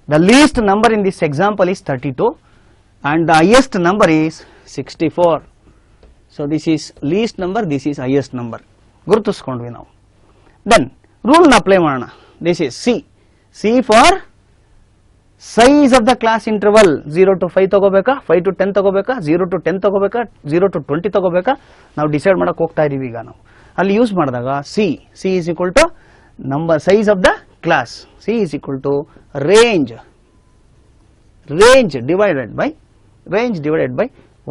The least number in this example is 32 and the highest number is 64. So this is least number, this is highest number. ಗುರುತಿಸ್ಕೊಂಡ್ವಿ ನಾವು. ದೆನ್ ರೂಲ್ ನ ಅಪ್ಲೈ ಮಾಡೋಣ. This is C for size of the class interval. 0 to 5 ತಗೋಬೇಕಾ, 5 to 10 ತಗೋಬೇಕಾ, 0 to 10 ತಗೋಬೇಕಾ, 0 to 20 ತಗೋಬೇಕಾ, ನಾವು decide ಮಾಡಕ್ ಹೋಗ್ತಾ ಇದೀವಿ. ಈಗ ನಾವು ಅಲ್ಲಿ ಯೂಸ್ ಮಾಡಿದಾಗ C is equal to number size of the class. C is equal to range divided by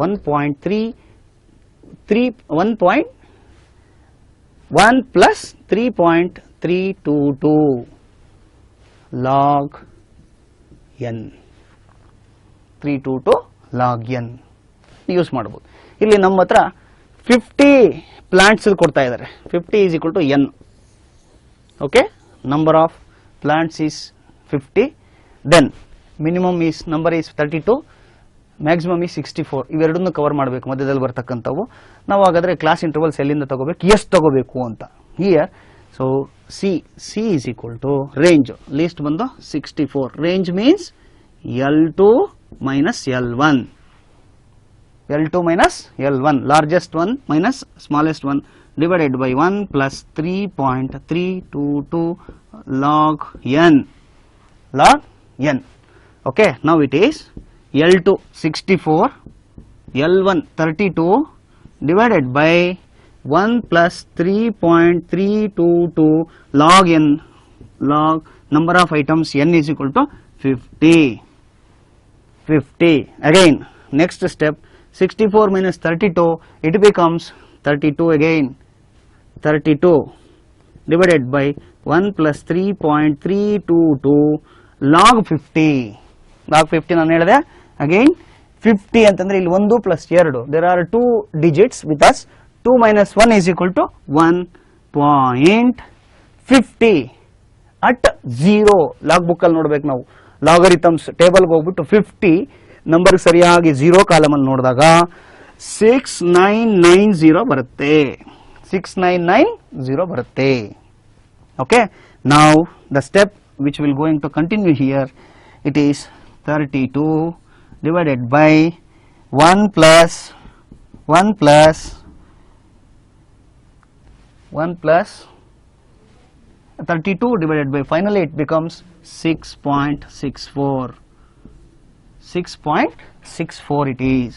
1.1 plus 3.322 log n. 322 log n use ಮಾಡಬಹುದು. ಇಲ್ಲಿ ನಮ್ಮ ಹತ್ರ 50 ಪ್ಲಾಂಟ್ಸ್ ಕೊಡ್ತಾ ಇದ್ದಾರೆ. 50 is equal to n. Okay, number of plants is 50. Then minimum is number is 32, maximum is 64. ಇವೆರಡನ್ನು cover ಮಾಡಬೇಕು ಮಧ್ಯದಲ್ಲಿ ಬರ್ತಕ್ಕಂಥವು. ನಾವು ಹಾಗಾದ್ರೆ ಕ್ಲಾಸ್ ಇಂಟರ್ವಲ್ಸ್ ಎಲ್ಲಿಂದ ತಗೋಬೇಕು, ಎಷ್ಟು ತಗೋಬೇಕು ಅಂತ. Here so C is equal to range. Least ಬಂದು 64. Range means L2 minus L1. L2 minus L1, largest one minus smallest one, divided by 1 plus 3.322 log n. Okay, now it is L2 64, L1 32 divided by 1 plus 3.322 log n. Log number of items n is equal to 50. Again, next step, 64 minus 32, it becomes 32 again. 32 divided by 1 plus 3.322 log 50. Log 50 ನಾನು ಹೇಳಿದೆ. Again 50 ಅಂತಂದ್ರೆ ಇಲ್ಲಿ 1 plus 2. There are 2 digits with us. 2 minus 1 is equal to 1.50 at 0. Log book ಅಲ್ಲಿ ನೋಡ್ಬೇಕು ನಾವು. ಲಾಗರಿಥಮ್ಸ್ table ಹೋಗ್ಬಿಟ್ಟು 50 number ಸರಿಯಾಗಿ 0 column ಅಲ್ಲಿ ನೋಡಿದಾಗ 6990 ಬರುತ್ತೆ. 6990 ಬರುತ್ತೆ. Okay, now the step which will going to continue here, it is 32 divided by 1 plus 32 divided by, finally it becomes 6.64. 6.64 it is.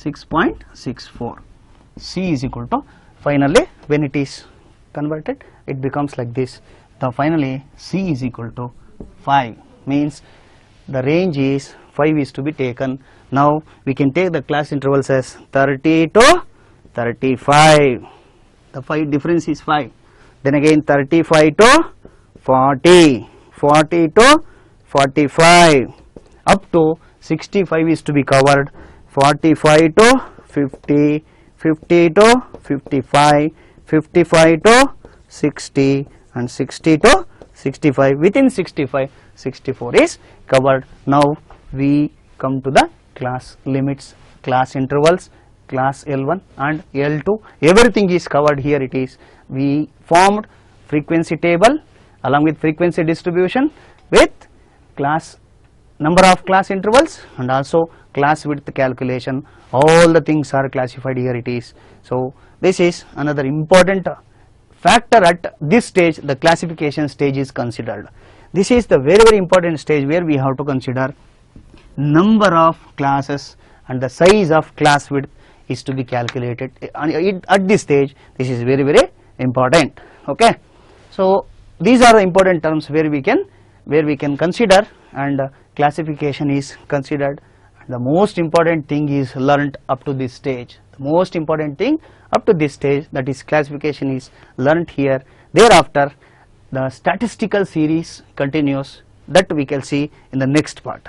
6.64. C is equal to, finally when it is converted it becomes like this. The finally C is equal to 5, means the range is 5 is to be taken. Now we can take the class intervals as 30 to 35. The 5 difference is 5. Then again 35 to 40, 40 to 45, up to 65 is to be covered. 45 to 50, 50 to 55, 55 to 60, and 60 to 65. Within 65, 64 is covered. Now we come to the class limits, class intervals, class L1 and L2. Everything is covered here. It is, we formed frequency table along with frequency distribution with class number of class intervals and also class width calculation. All the things are classified here. It is, so this is another important factor at this stage. The classification stage is considered. This is the very important stage where we have to consider number of classes and the size of class width is to be calculated. At this stage this is very important. Okay, so these are the important terms where we can consider, and classification is considered The most important thing is learnt up to this stage. The most important thing up to this stage, that is classification, is learnt here. Thereafter the statistical series continues, that we can see in the next part.